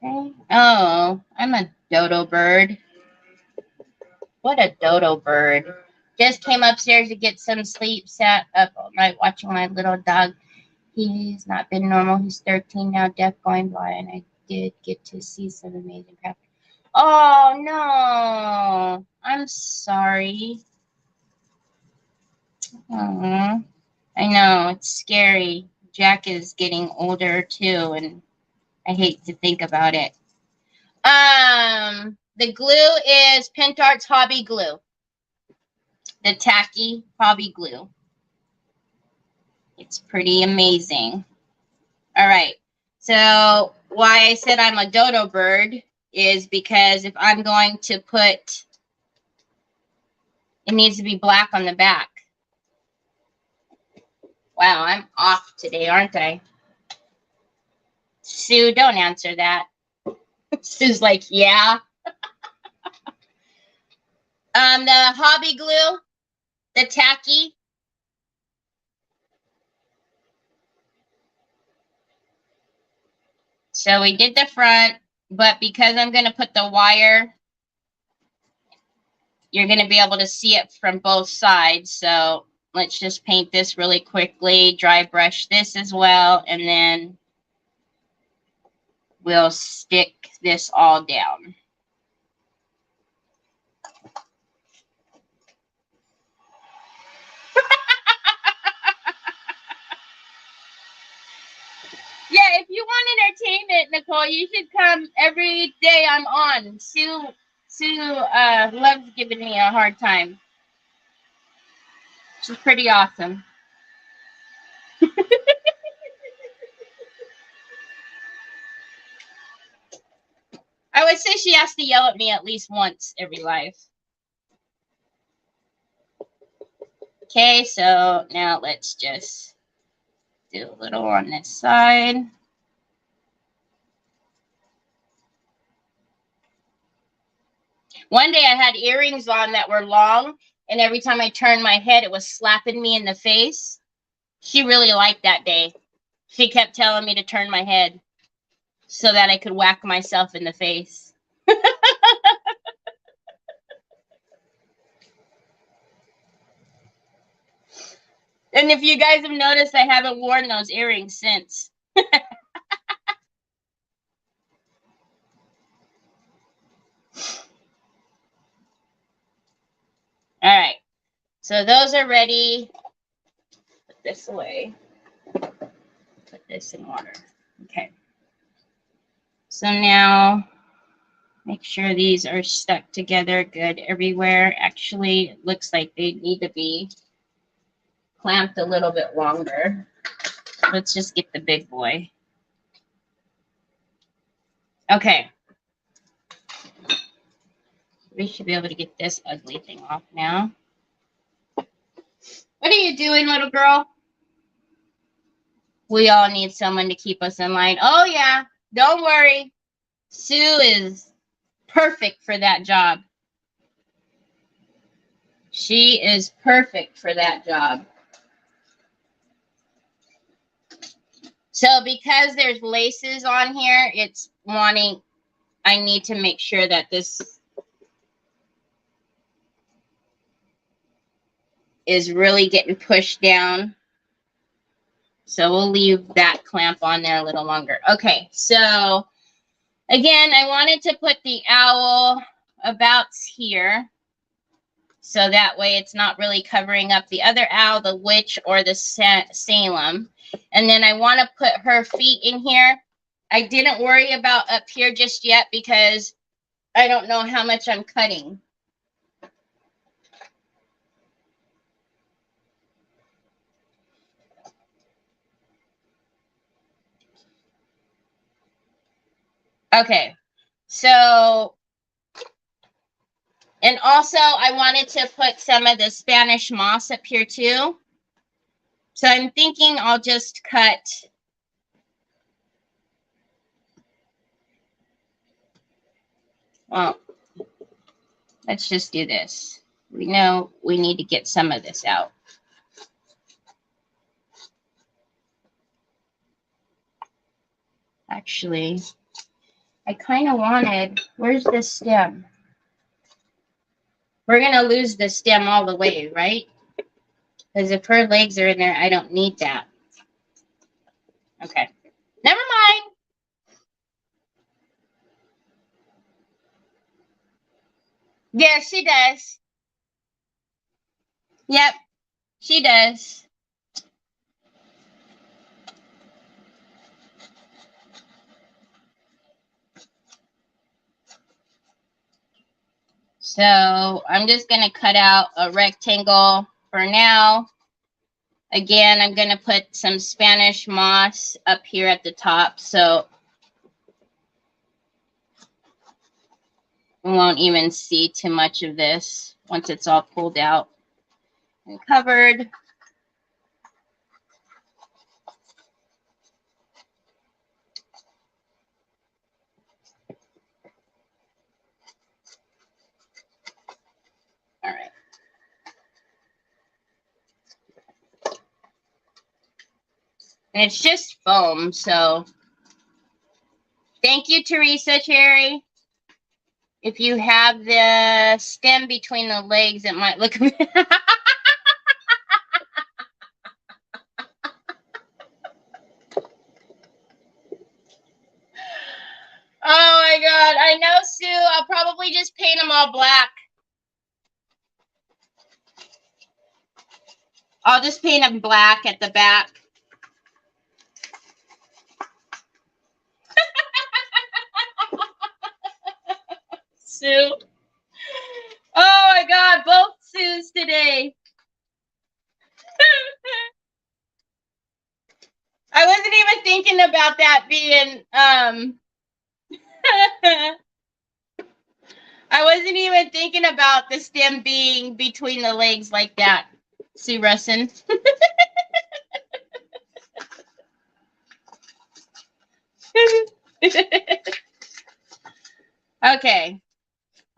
Okay. Oh, I'm a dodo bird. What a dodo bird. Just came upstairs to get some sleep, sat up all night watching my little dog. He's not been normal. He's 13 now, deaf, going blind. I did get to see some amazing craft. Oh, no. I'm sorry. Aww. I know, it's scary. Jack is getting older, too, and I hate to think about it. The glue is Pentart's Hobby Glue. The tacky Hobby Glue. It's pretty amazing. All right. So why I said I'm a dodo bird is because if I'm going to put, it needs to be black on the back. Wow, I'm off today, aren't I? Sue, don't answer that. Sue's like, yeah. The hobby glue, the tacky. So we did the front, but because I'm going to put the wire, you're going to be able to see it from both sides. So let's just paint this really quickly, dry brush this as well, and then we'll stick this all down. Yeah, if you want entertainment, Nicole, you should come every day I'm on. Sue loves giving me a hard time. She's pretty awesome. I would say she has to yell at me at least once every live. Okay, so now let's just do a little on this side. One day I had earrings on that were long, and every time I turned my head, it was slapping me in the face. She really liked that day. She kept telling me to turn my head so that I could whack myself in the face. And if you guys have noticed, I haven't worn those earrings since. All right, so those are ready. Put this away. Put this in water. Okay. So now make sure these are stuck together good everywhere. Actually, it looks like they need to be clamped a little bit longer. Let's just get the big boy. Okay. We should be able to get this ugly thing off now. What are you doing, little girl? We all need someone to keep us in line. Oh, yeah. Don't worry. Sue is perfect for that job. She is perfect for that job. So because there's laces on here, it's wanting, I need to make sure that this is really getting pushed down. So we'll leave that clamp on there a little longer. Okay, so again, I wanted to put the owl about here. So that way it's not really covering up the other owl, the witch, or the Salem. And then I want to put her feet in here. I didn't worry about up here just yet because I don't know how much I'm cutting. Okay, so, and also I wanted to put some of the Spanish moss up here too. So I'm thinking I'll just cut well, let's just do this. We know we need to get some of this out. Actually, I kind of wanted, where's the stem? We're going to lose the stem all the way, right? Because if her legs are in there, I don't need that. Okay. Never mind. Yeah, she does. Yep, she does. So I'm just going to cut out a rectangle for now. Again, I'm going to put some Spanish moss up here at the top. So You won't even see too much of this once it's all pulled out and covered. All right. And it's just foam, so thank you, Teresa Cherry. If you have the stem between the legs, it might look... Oh my God. I know, Sue. I'll probably just paint them all black. I'll just paint them black at the back. Sue. Oh my God, both Sues today. I wasn't even thinking about that being, I wasn't even thinking about the stem being between the legs like that, Sue Russin. Okay.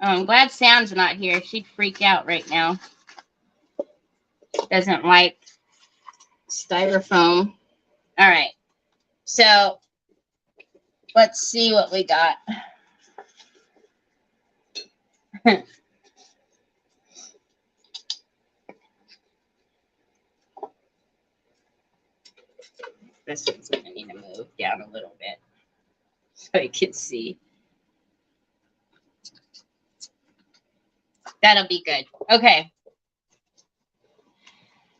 Oh, I'm glad Sam's not here. She'd freak out right now. Doesn't like styrofoam. All right. So let's see what we got. This one's going to need to move down a little bit so you can see. That'll be good. Okay.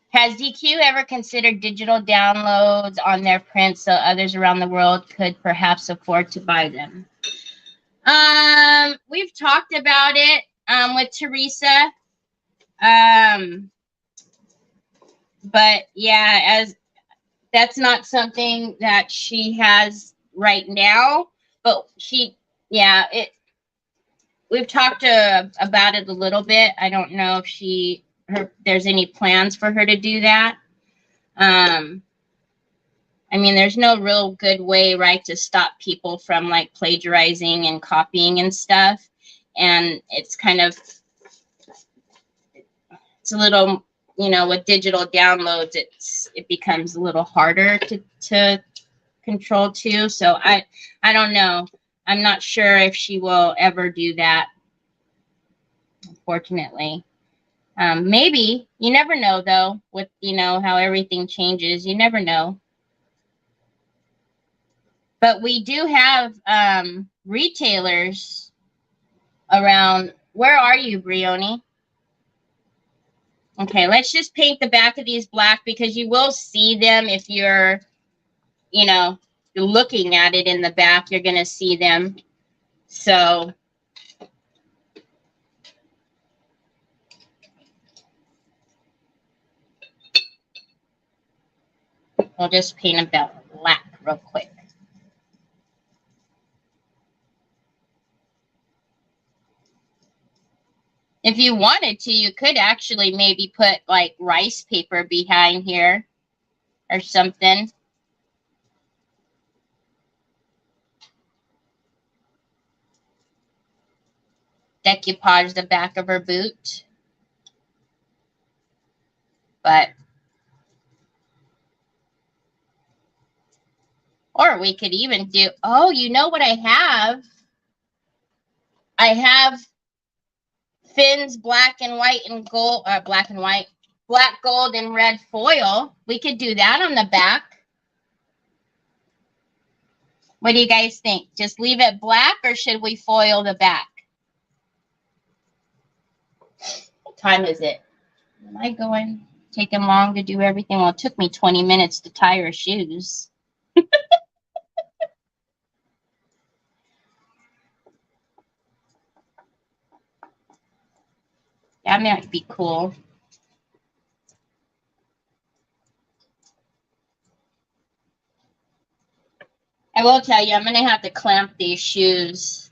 Has DQ ever considered digital downloads on their prints so others around the world could perhaps afford to buy them? We've talked about it with Teresa. But yeah, as that's not something that she has right now, but she, yeah, we've talked about it a little bit. I don't know if there's any plans for her to do that. I mean, there's no real good way, right, to stop people from like plagiarizing and copying and stuff. And it's kind of, it's a little, you know, with digital downloads, it becomes a little harder to control too. So I don't know. I'm not sure if she will ever do that, unfortunately. Maybe. You never know, though, with, you know, how everything changes. You never know. But we do have retailers around. Where are you, Brioni? Okay, let's just paint the back of these black because you will see them if you're, you know, looking at it in the back. You're going to see them. So we'll just paint them black real quick. If you wanted to, you could actually maybe put like rice paper behind here or something. Decoupage the back of her boot. But, or we could even do, oh, you know what I have? I have Finn's black and white and gold, black and white, black, gold, and red foil. We could do that on the back. What do you guys think? Just leave it black or should we foil the back? What time is it? Am I going, taking long to do everything? Well, it took me 20 minutes to tie her shoes. That might be cool. I will tell you, I'm going to have to clamp these shoes.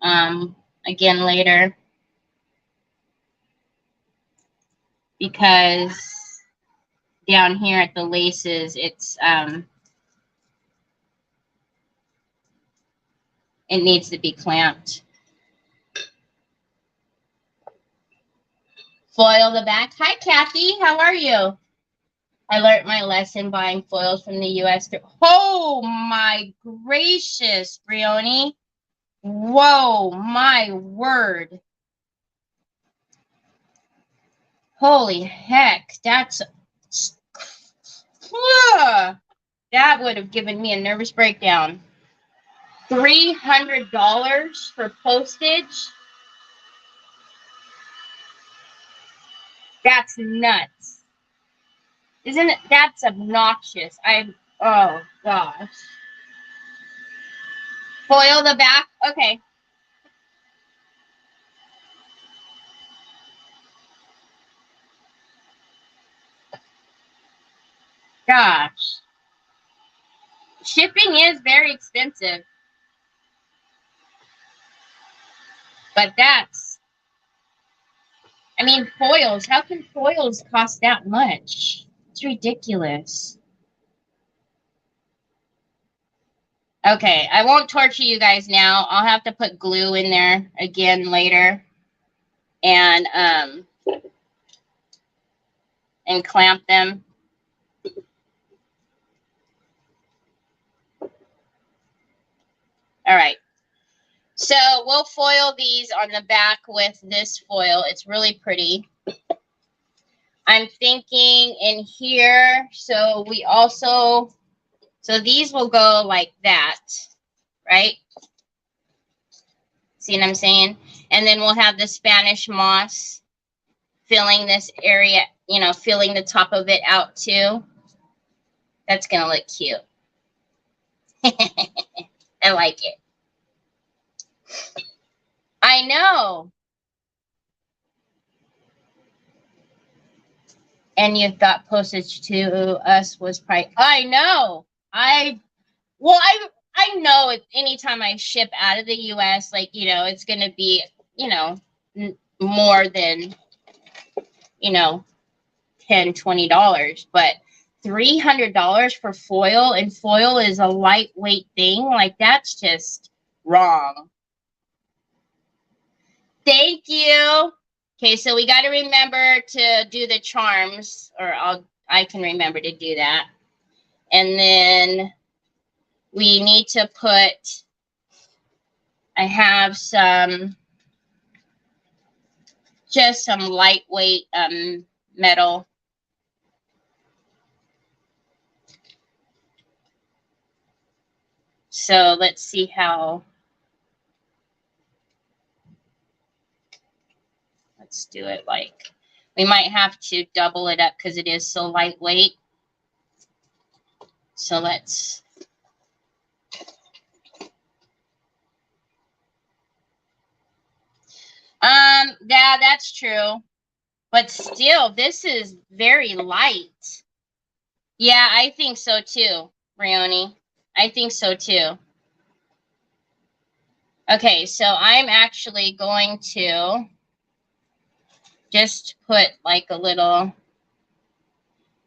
I again later, because down here at the laces, it needs to be clamped. Foil the back. Hi, Kathy. How are you? I learned my lesson buying foils from the U.S. Oh, my gracious, Brioni. Whoa, my word. Holy heck. That's... that would have given me a nervous breakdown. $300 for postage? That's nuts. Isn't it? That's obnoxious. Oh gosh. Foil the back? Okay. Gosh. Shipping is very expensive. But that's, I mean, foils. How can foils cost that much? It's ridiculous. Okay, I won't torture you guys now. I'll have to put glue in there again later. And clamp them. All right. So we'll foil these on the back with this foil. It's really pretty. I'm thinking in here, so these will go like that, right? See what I'm saying? And then we'll have the Spanish moss filling this area, you know, filling the top of it out too. That's going to look cute. I like it. I know. And you thought postage to us was probably, I know. I know anytime I ship out of the U.S., like, you know, it's going to be, you know, more than, you know, $10, $20. But $300 for foil, and foil is a lightweight thing. Like, that's just wrong. Thank you. Okay, so we got to remember to do the charms, or I can remember to do that. And then we need to put, I have just some lightweight metal. So let's see how. Let's do it like, we might have to double it up because it is so lightweight. So let's. Yeah, that's true. But still, this is very light. Yeah, I think so too, Brioni. I think so too. Okay, so I'm actually going to just put like a little.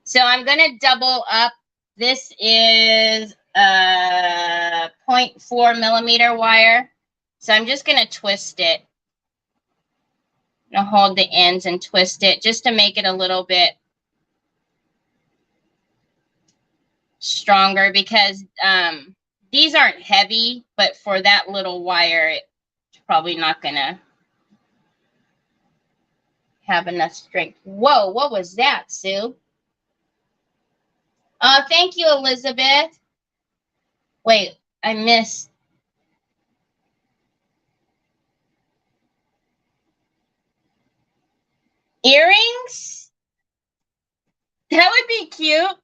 So I'm going to double up. This is a 0.4 millimeter wire. So I'm just going to twist it. I'm going to hold the ends and twist it just to make it a little bit stronger, because these aren't heavy, but for that little wire, it's probably not going to have enough strength. Whoa, what was that, Sue? Thank you, Elizabeth. Wait, I missed. Earrings? That would be cute.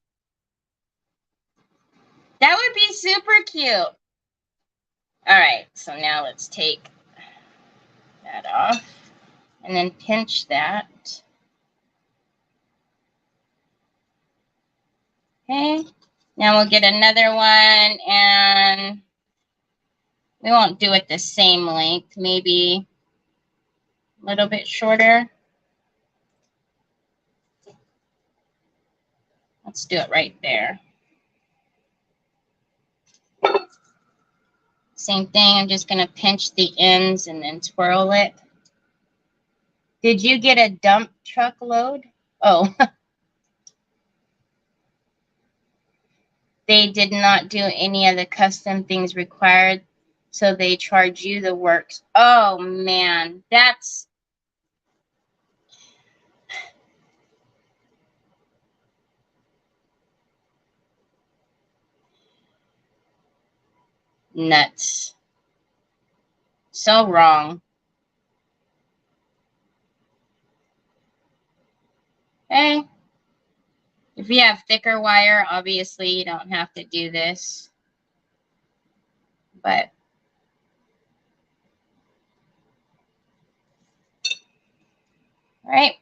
That would be super cute. All right, so now let's take that off and then pinch that. Okay, now we'll get another one, and we won't do it the same length. Maybe a little bit shorter. Let's do it right there. Same thing, I'm just going to pinch the ends and then twirl it. Did you get a dump truck load? Oh. They did not do any of the custom things required, so they charge you the works. Oh, man, that's... nuts. So wrong. Okay. If you have thicker wire, obviously you don't have to do this. But all right.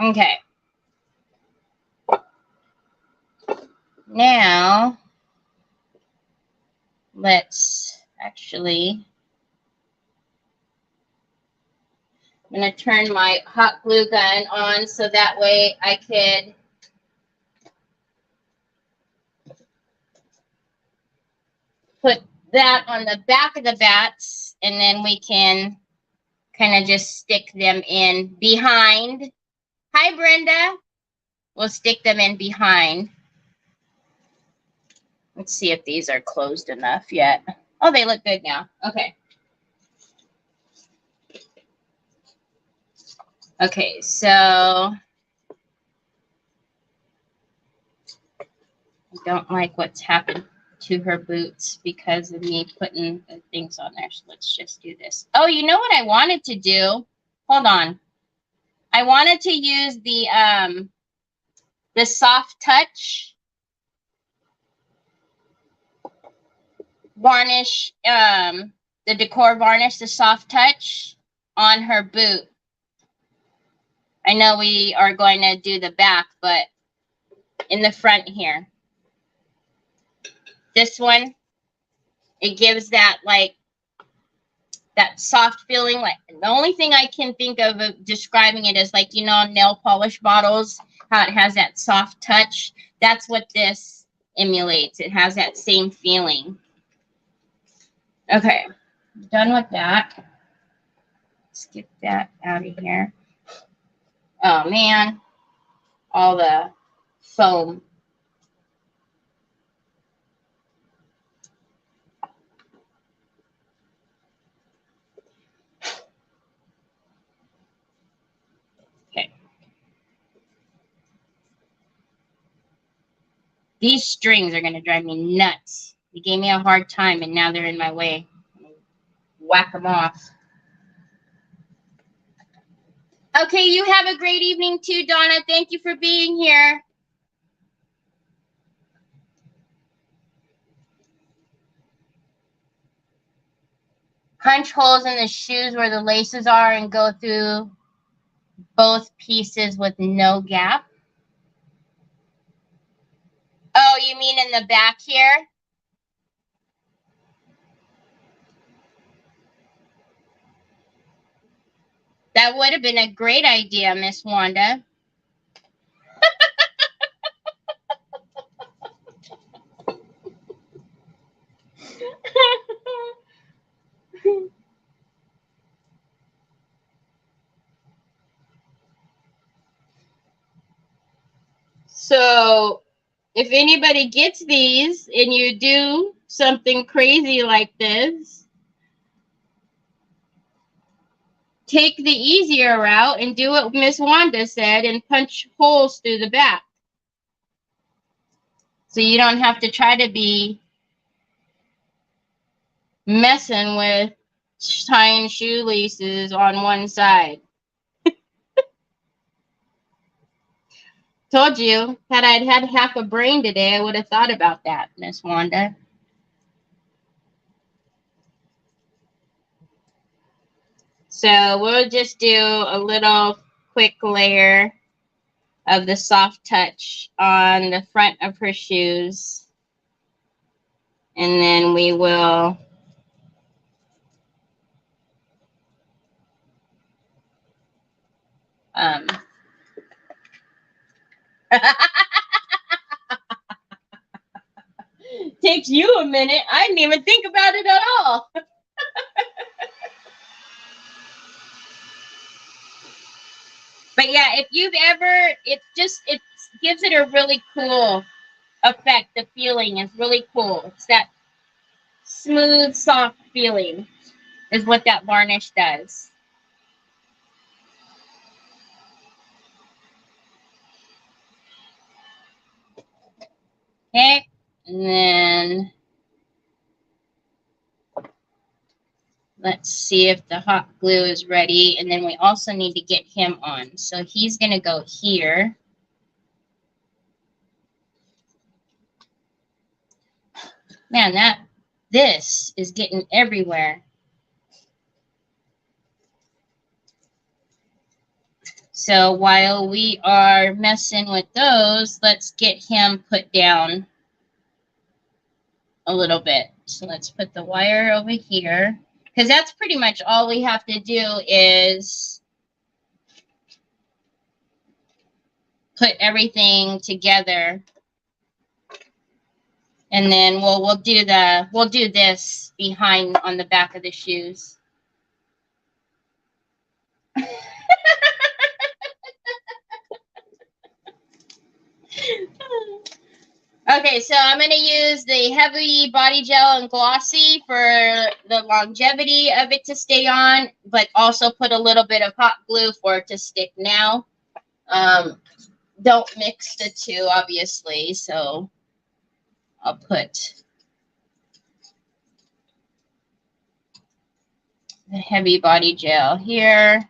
Okay. Now let's actually, I'm going to turn my hot glue gun on so that way I could put that on the back of the bats, and then we can kind of just stick them in behind. Hi, Brenda. We'll stick them in behind. Let's see if these are closed enough yet. Oh, they look good now. Okay. Okay, so I don't like what's happened to her boots because of me putting the things on there. So let's just do this. Oh, you know what I wanted to do? Hold on. I wanted to use the soft touch varnish, the decor varnish, the soft touch on her boot. I know we are going to do the back, but in the front here. This one, it gives that like that soft feeling. Like the only thing I can think of describing it is like, you know, nail polish bottles, how it has that soft touch. That's what this emulates. It has that same feeling. Okay, done with that. Let's get that out of here. Oh man, all the foam. Okay. These strings are going to drive me nuts. They gave me a hard time, and now they're in my way. Whack them off. Okay, you have a great evening too, Donna. Thank you for being here. Punch holes in the shoes where the laces are and go through both pieces with no gap. Oh, you mean in the back here? That would have been a great idea, Miss Wanda. So if anybody gets these and you do something crazy like this, take the easier route and do what Miss Wanda said and punch holes through the back. So you don't have to try to be messing with tying shoelaces on one side. Told you, had I had half a brain today, I would have thought about that, Miss Wanda. So we'll just do a little quick layer of the soft touch on the front of her shoes. And then we will Takes you a minute. I didn't even think about it at all. But yeah, if you've ever, it gives it a really cool effect. The feeling is really cool. It's that smooth, soft feeling is what that varnish does. Okay, and then let's see if the hot glue is ready. And then we also need to get him on. So he's going to go here. Man, this is getting everywhere. So while we are messing with those, let's get him put down a little bit. So let's put the wire over here, because that's pretty much all we have to do is put everything together. And then we'll do this behind on the back of the shoes. Okay, so I'm going to use the heavy body gel and glossy for the longevity of it to stay on, but also put a little bit of hot glue for it to stick now. Don't mix the two, obviously, so I'll put the heavy body gel here.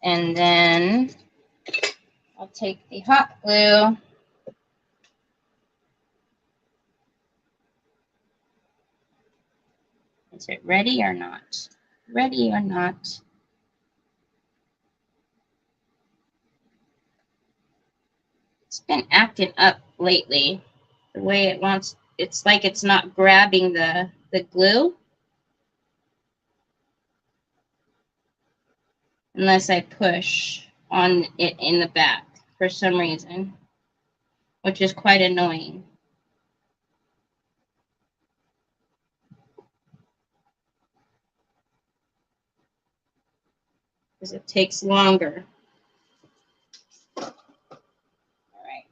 And then I'll take the hot glue. Is it ready or not? Ready or not? It's been acting up lately. The way it wants, it's like it's not grabbing the glue. Unless I push on it in the back for some reason, which is quite annoying. Because it takes longer. All right.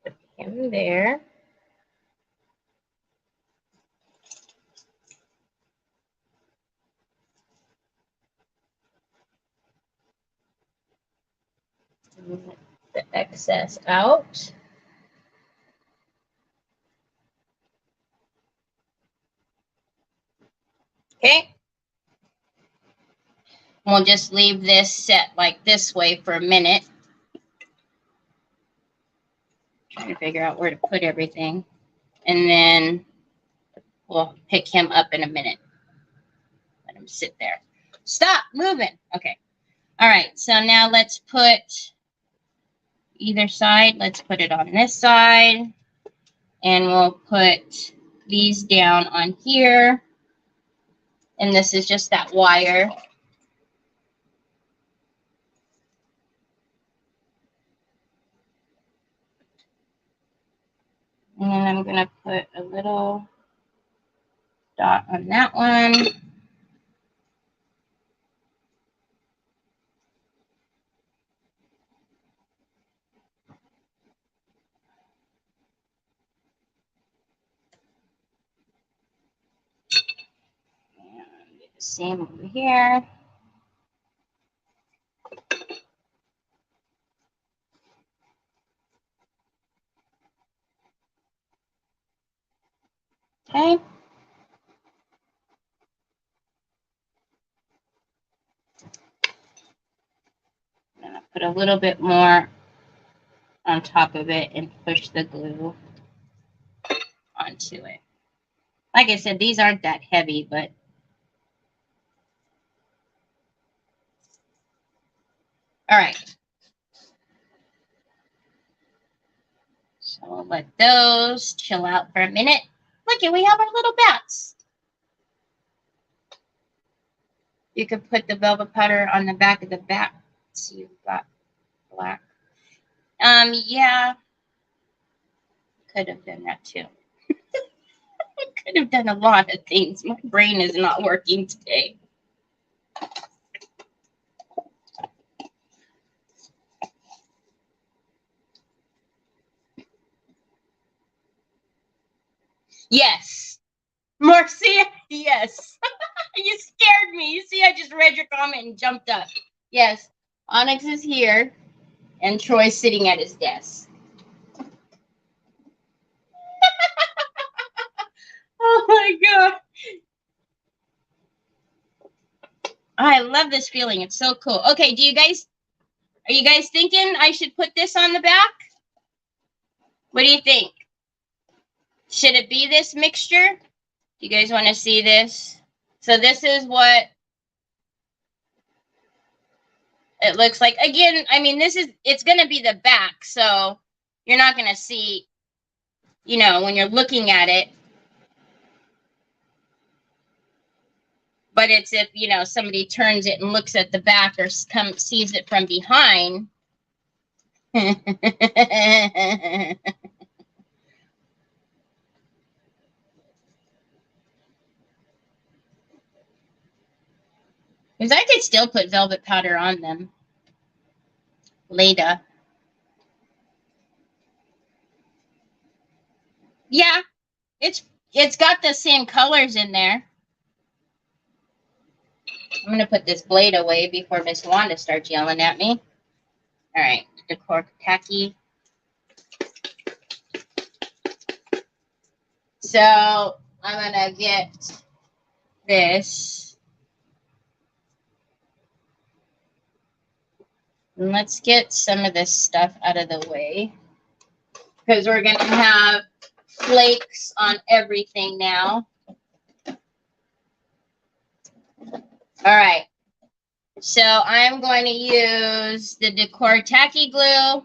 Put him there. Get the excess out. Okay. We'll just leave this set like this way for a minute. Trying to figure out where to put everything. And then we'll pick him up in a minute. Let him sit there. Stop moving. Okay. All right. So now let's put either side. Let's put it on this side. And we'll put these down on here. And this is just that wire. And then I'm going to put a little dot on that one. And do the same over here. Okay. And I'll put a little bit more on top of it and push the glue onto it. Like I said, these aren't that heavy, but All right. So we'll let those chill out for a minute. Look, we have our little bats. You could put the velvet powder on the back of the bat. So you've got black. Yeah. Could have done that too. I could have done a lot of things. My brain is not working today. Yes. Marcia, yes. You scared me. You see, I just read your comment and jumped up. Yes. Onyx is here, and Troy's sitting at his desk. Oh my God. I love this feeling. It's so cool. Okay, are you guys thinking I should put this on the back? What do you think? Should it be this mixture? Do you guys want to see this? So this is what it looks like. Again, I mean, it's going to be the back, so you're not going to see, you know, when you're looking at it. But it's if, you know, somebody turns it and looks at the back or sees it from behind. Because I could still put velvet powder on them later. Yeah, it's got the same colors in there. I'm going to put this blade away before Miss Wanda starts yelling at me. All right, decor tacky. So I'm going to get this. And let's get some of this stuff out of the way, because we're going to have flakes on everything now. All right. So I'm going to use the Decor Tacky Glue.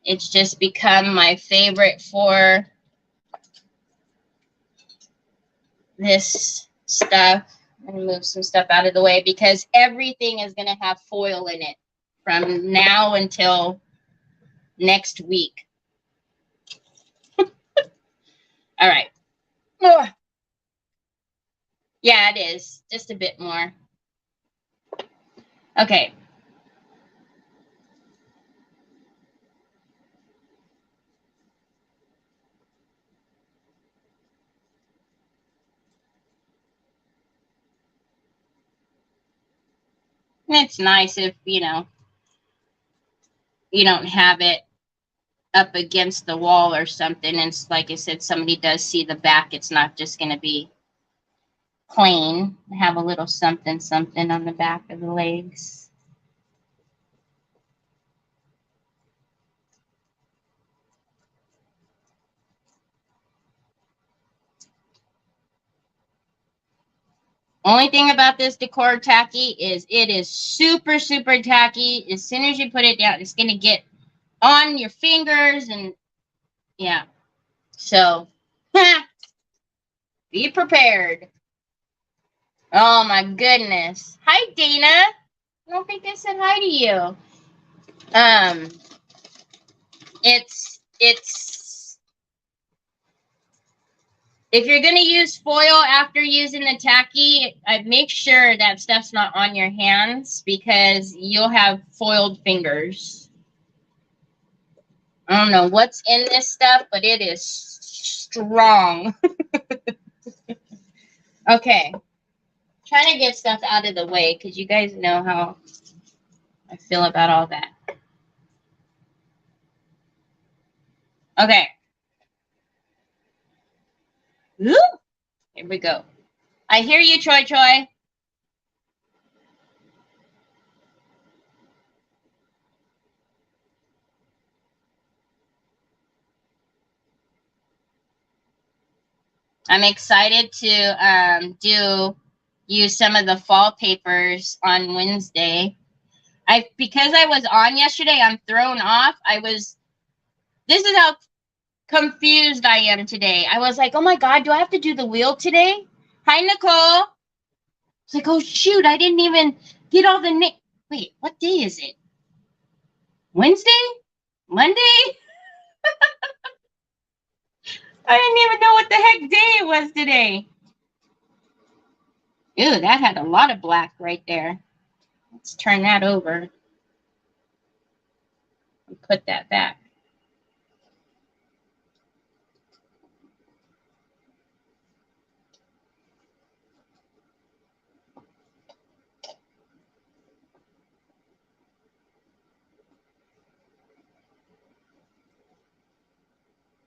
It's just become my favorite for this stuff. I'm going to move some stuff out of the way because everything is going to have foil in it from now until next week. All right. Ugh. Yeah, it is. Just a bit more. Okay. It's nice if, you know, you don't have it up against the wall or something. And it's, like I said, somebody does see the back. It's not just going to be plain. Have a little something, something on the back of the legs. Only thing about this Decor Tacky is it is super, super tacky. As soon as you put it down, it's going to get on your fingers and yeah. So, be prepared. Oh my goodness. Hi, Dana. I don't think I said hi to you. It's if you're going to use foil after using the tacky, I'd make sure that stuff's not on your hands because you'll have foiled fingers. I don't know what's in this stuff, but it is strong. Okay. Trying to get stuff out of the way because you guys know how I feel about all that. Okay. Woo! Here we go. I hear you, Troy Troy. I'm excited to use some of the fall papers on Wednesday. Because I was on yesterday, I'm thrown off. This is how confused I am today. I was like, oh my God, do I have to do the wheel today? Hi, Nicole. It's like, oh shoot, I didn't even get all the wait, what day is it? Wednesday? Monday? I didn't even know what the heck day it was today. Ew, that had a lot of black right there. Let's turn that over and put that back.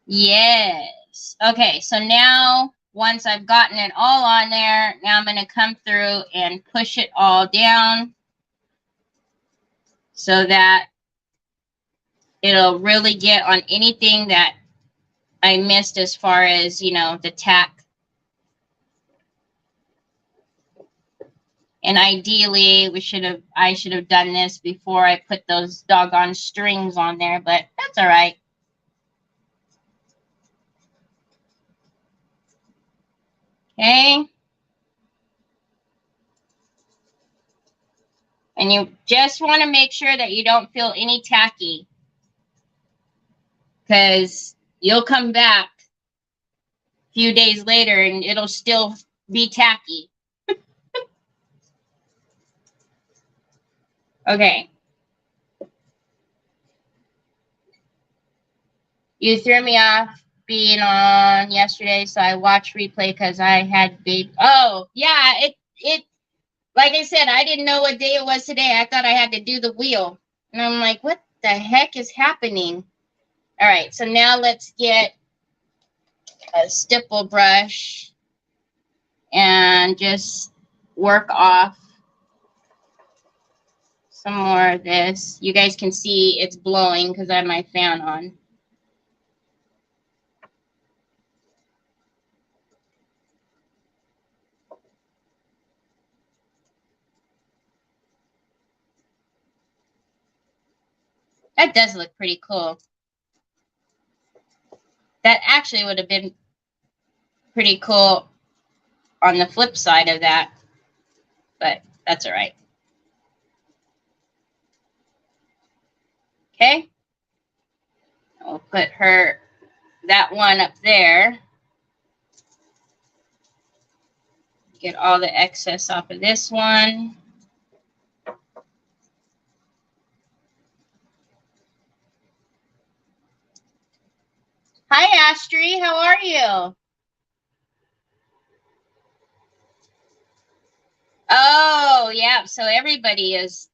Yes. Okay, so now once I've gotten it all on there, now I'm going to come through and push it all down so that it'll really get on anything that I missed as far as, you know, the tack. And ideally, I should have done this before I put those doggone strings on there, but that's all right. Okay. And you just want to make sure that you don't feel any tacky, because you'll come back a few days later and it'll still be tacky. Okay. You threw me off being on yesterday, so I watched replay because I had baby. Oh, yeah, it like I said, I didn't know what day it was today. I thought I had to do the wheel. And I'm like, what the heck is happening? All right, so now let's get a stipple brush and just work off some more of this. You guys can see it's blowing because I have my fan on. That does look pretty cool. That actually would have been pretty cool on the flip side of that, but that's all right. Okay. We'll put that one up there. Get all the excess off of this one. Hi, Astrid. How are you? Oh, yeah. So everybody is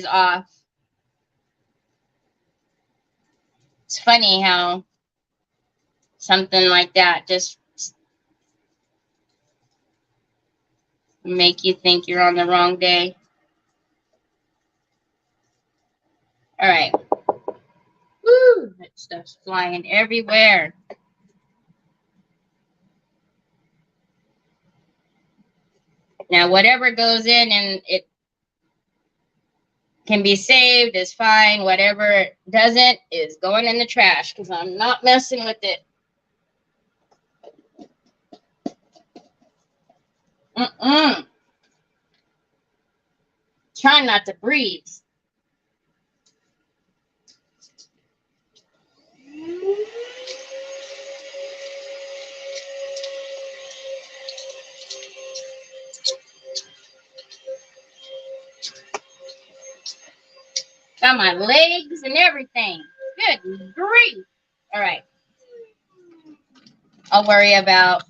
off. It's funny how something like that just make you think you're on the wrong day. All right. Woo, that stuff's flying everywhere. Now, whatever goes in and it can be saved is fine. Whatever doesn't is going in the trash because I'm not messing with it. Trying not to breathe. Got my legs and everything. Good grief. All right. I'll worry about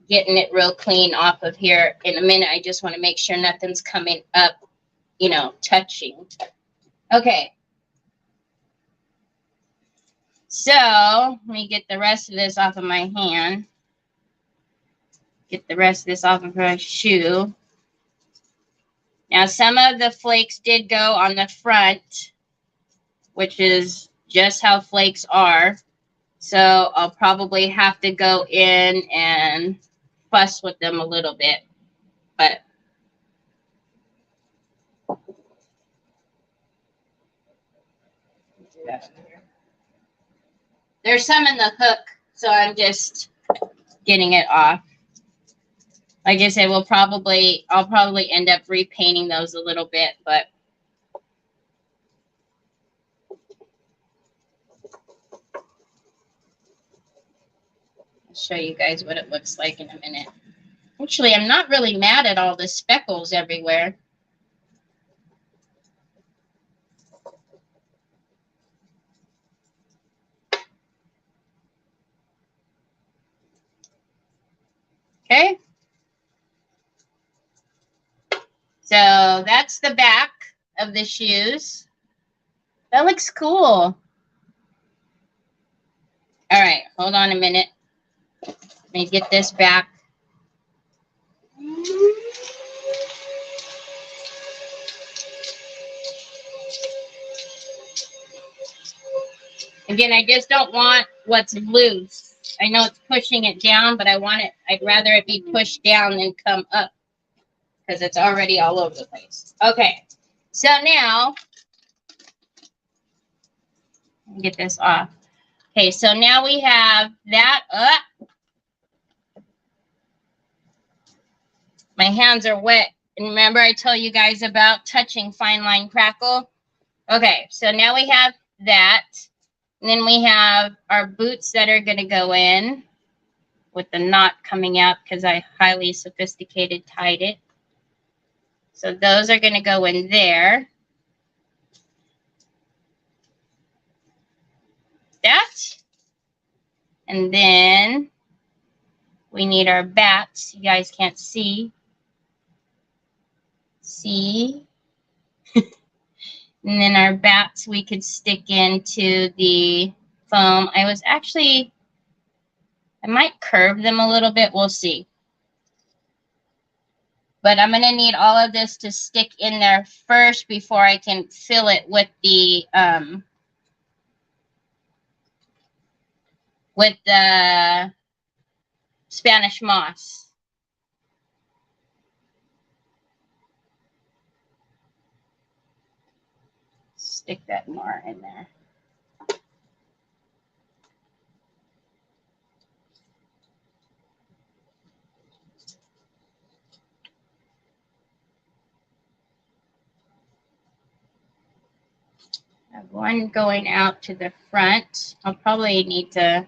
getting it real clean off of here in a minute. I just want to make sure nothing's coming up, you know, touching. Okay. So let me get the rest of this off of my hand. Get the rest of this off of her shoe. Now, some of the flakes did go on the front, which is just how flakes are. So I'll probably have to go in and fuss with them a little bit. But There's some in the hook, so I'm just getting it off. Like I said, I'll probably end up repainting those a little bit, but I'll show you guys what it looks like in a minute. Actually, I'm not really mad at all the speckles everywhere. Okay. So that's the back of the shoes. That looks cool. All right, hold on a minute. Let me get this back. Again, I just don't want what's loose. I know it's pushing it down, but I'd rather it be pushed down than come up because it's already all over the place. Okay, so now, get this off. Okay, so now we have that up. My hands are wet. And remember I told you guys about touching fine line crackle? Okay, so now we have that. And then we have our boots that are going to go in with the knot coming out because I highly sophisticated tied it. So those are going to go in there. That. And then we need our bats. You guys can't see. See? And then our bats we could stick into the foam. I might curve them a little bit. We'll see. But I'm going to need all of this to stick in there first before I can fill it with the Spanish moss. Stick that more in there. I have one going out to the front. I'll probably need to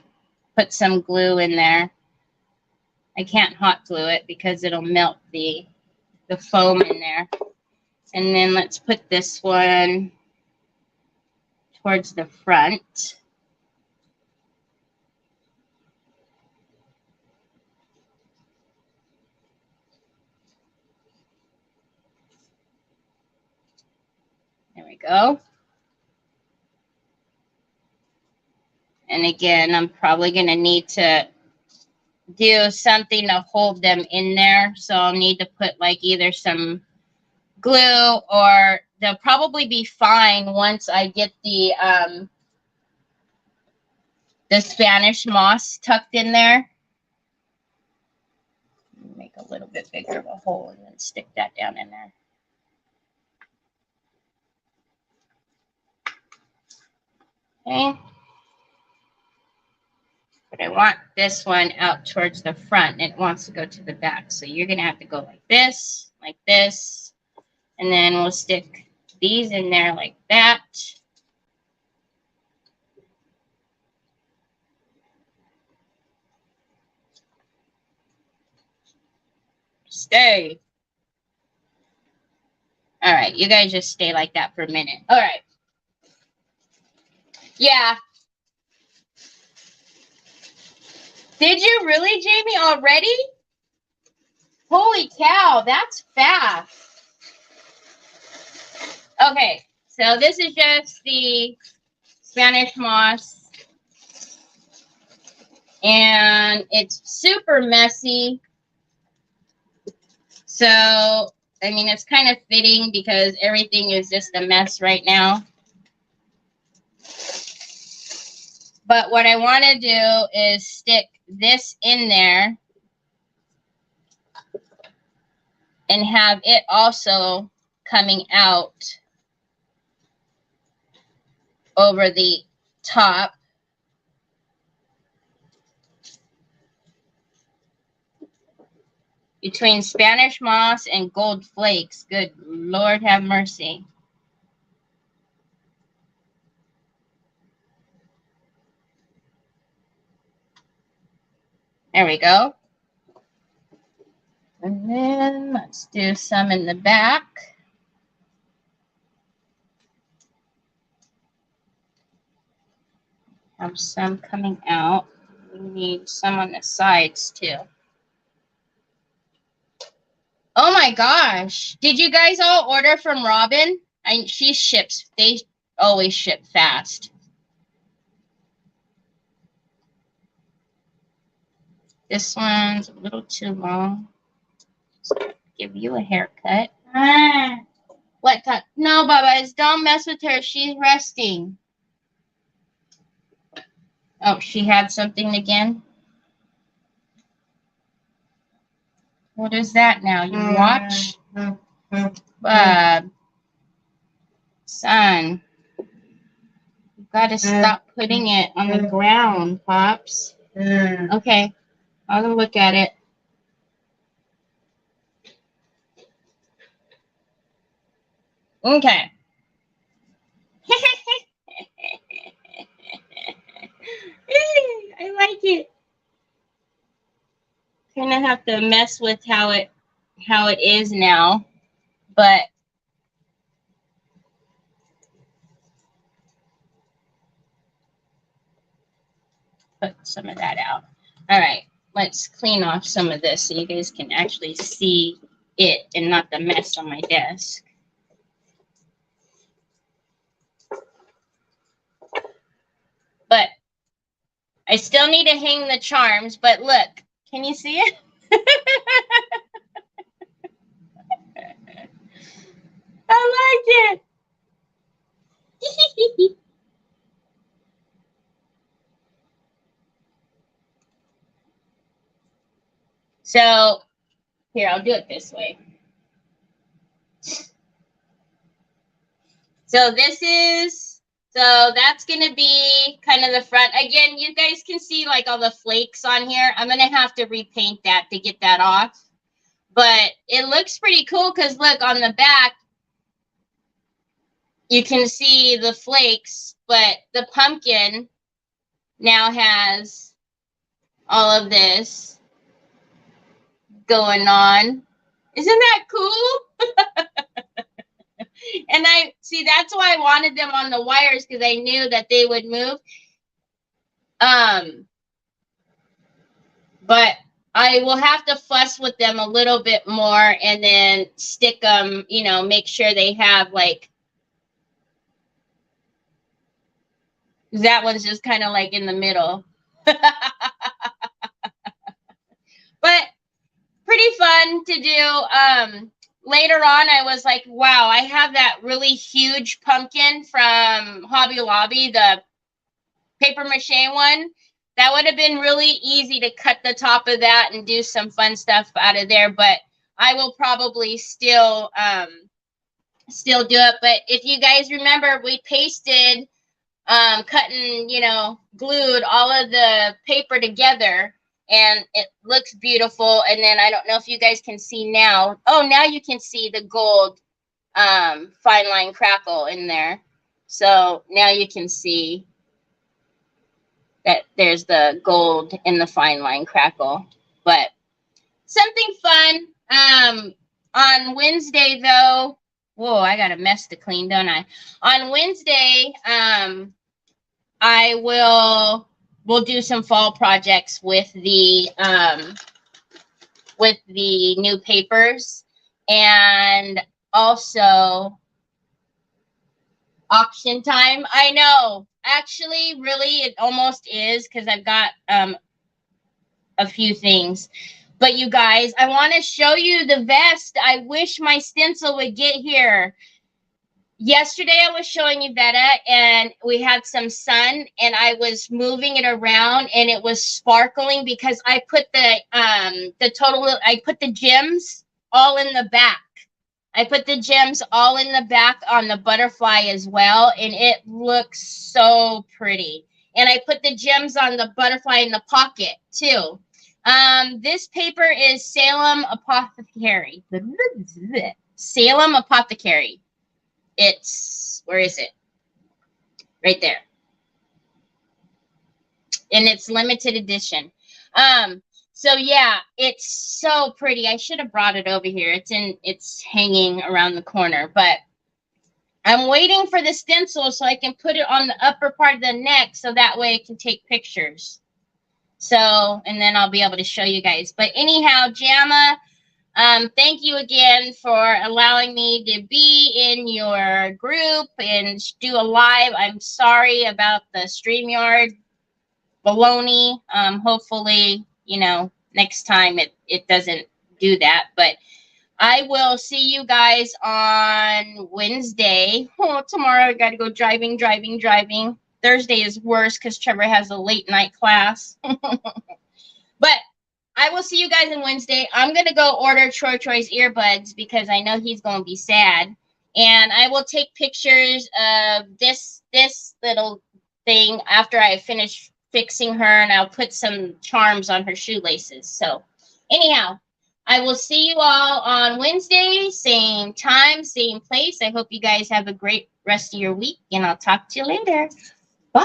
put some glue in there. I can't hot glue it because it'll melt the foam in there. And then let's put this one towards the front. There we go. And again, I'm probably going to need to do something to hold them in there. So I'll need to put like either some glue or they'll probably be fine once I get the Spanish moss tucked in there. Make a little bit bigger of a hole and then stick that down in there. Okay. But I want this one out towards the front and it wants to go to the back. So you're going to have to go like this, and then we'll stick these in there like that. Stay. All right, you guys just stay like that for a minute. All right. Yeah. Did you really, Jamie, already? Holy cow, that's fast. Okay, so this is just the Spanish moss. And it's super messy. So, I mean, it's kind of fitting because everything is just a mess right now. But what I want to do is stick this in there and have it also coming out over the top. Between Spanish moss and gold flakes. Good Lord have mercy. There we go. And then let's do some in the back. Have some coming out. We need some on the sides too. Oh my gosh. Did you guys all order from Robin? She ships. They always ship fast. This one's a little too long. Just give you a haircut. What cut? No, Bubba, don't mess with her. She's resting. Oh, she had something again? What is that now? You watch? Bub. Son. You've got to stop putting it on the ground, Pops. Okay. I'll look at it. Okay. I like it. Kind of have to mess with how it is now, but put some of that out. All right, let's clean off some of this so you guys can actually see it and not the mess on my desk. But I still need to hang the charms, but look, can you see it? I like it. So here, I'll do it this way. So that's going to be kind of the front. Again, you guys can see like all the flakes on here. I'm going to have to repaint that to get that off. But it looks pretty cool because look, on the back, you can see the flakes, but the pumpkin now has all of this going on. Isn't that cool? And I see that's why I wanted them on the wires, because I knew that they would move. But I will have to fuss with them a little bit more and then stick them, you know, make sure they have like, that one's just kind of like in the middle. But pretty fun to do. Later on, I was like, wow, I have that really huge pumpkin from Hobby Lobby, the paper mache one. That would have been really easy to cut the top of that and do some fun stuff out of there. But I will probably still do it. But if you guys remember, we pasted, cutting, you know, glued all of the paper together. And it looks beautiful. And then I don't know if you guys can see now. Oh, now you can see the gold fine line crackle in there. So now you can see that there's the gold in the fine line crackle. But something fun. On Wednesday, though, whoa, I got a mess to clean, don't I? On Wednesday, we'll do some fall projects with the new papers, and also auction time. I know, actually, really, it almost is, because I've got a few things. But you guys, I want to show you the vest. I wish my stencil would get here. Yesterday, I was showing you Vetta, and we had some sun, and I was moving it around, and it was sparkling because I put I put the gems all in the back.
I put the gems all in the back on the butterfly as well, and it looks so pretty. And I put the gems on the butterfly in the pocket too. This paper is Salem Apothecary. Salem Apothecary. It's, where is it? Right there. And it's limited edition. So yeah, it's so pretty. I should have brought it over here. It's hanging around the corner, but I'm waiting for the stencil so I can put it on the upper part of the neck so that way I can take pictures. So, and then I'll be able to show you guys. But anyhow, Jamma, thank you again for allowing me to be in your group and do a live. I'm sorry about the StreamYard baloney. Hopefully, you know, next time it doesn't do that. But I will see you guys on Wednesday. Oh, tomorrow I got to go driving. Thursday is worse because Trevor has a late night class. But I will see you guys on Wednesday. I'm going to go order Troy's earbuds because I know he's going to be sad. And I will take pictures of this little thing after I finish fixing her, and I'll put some charms on her shoelaces. So anyhow, I will see you all on Wednesday, same time, same place. I hope you guys have a great rest of your week, and I'll talk to you later.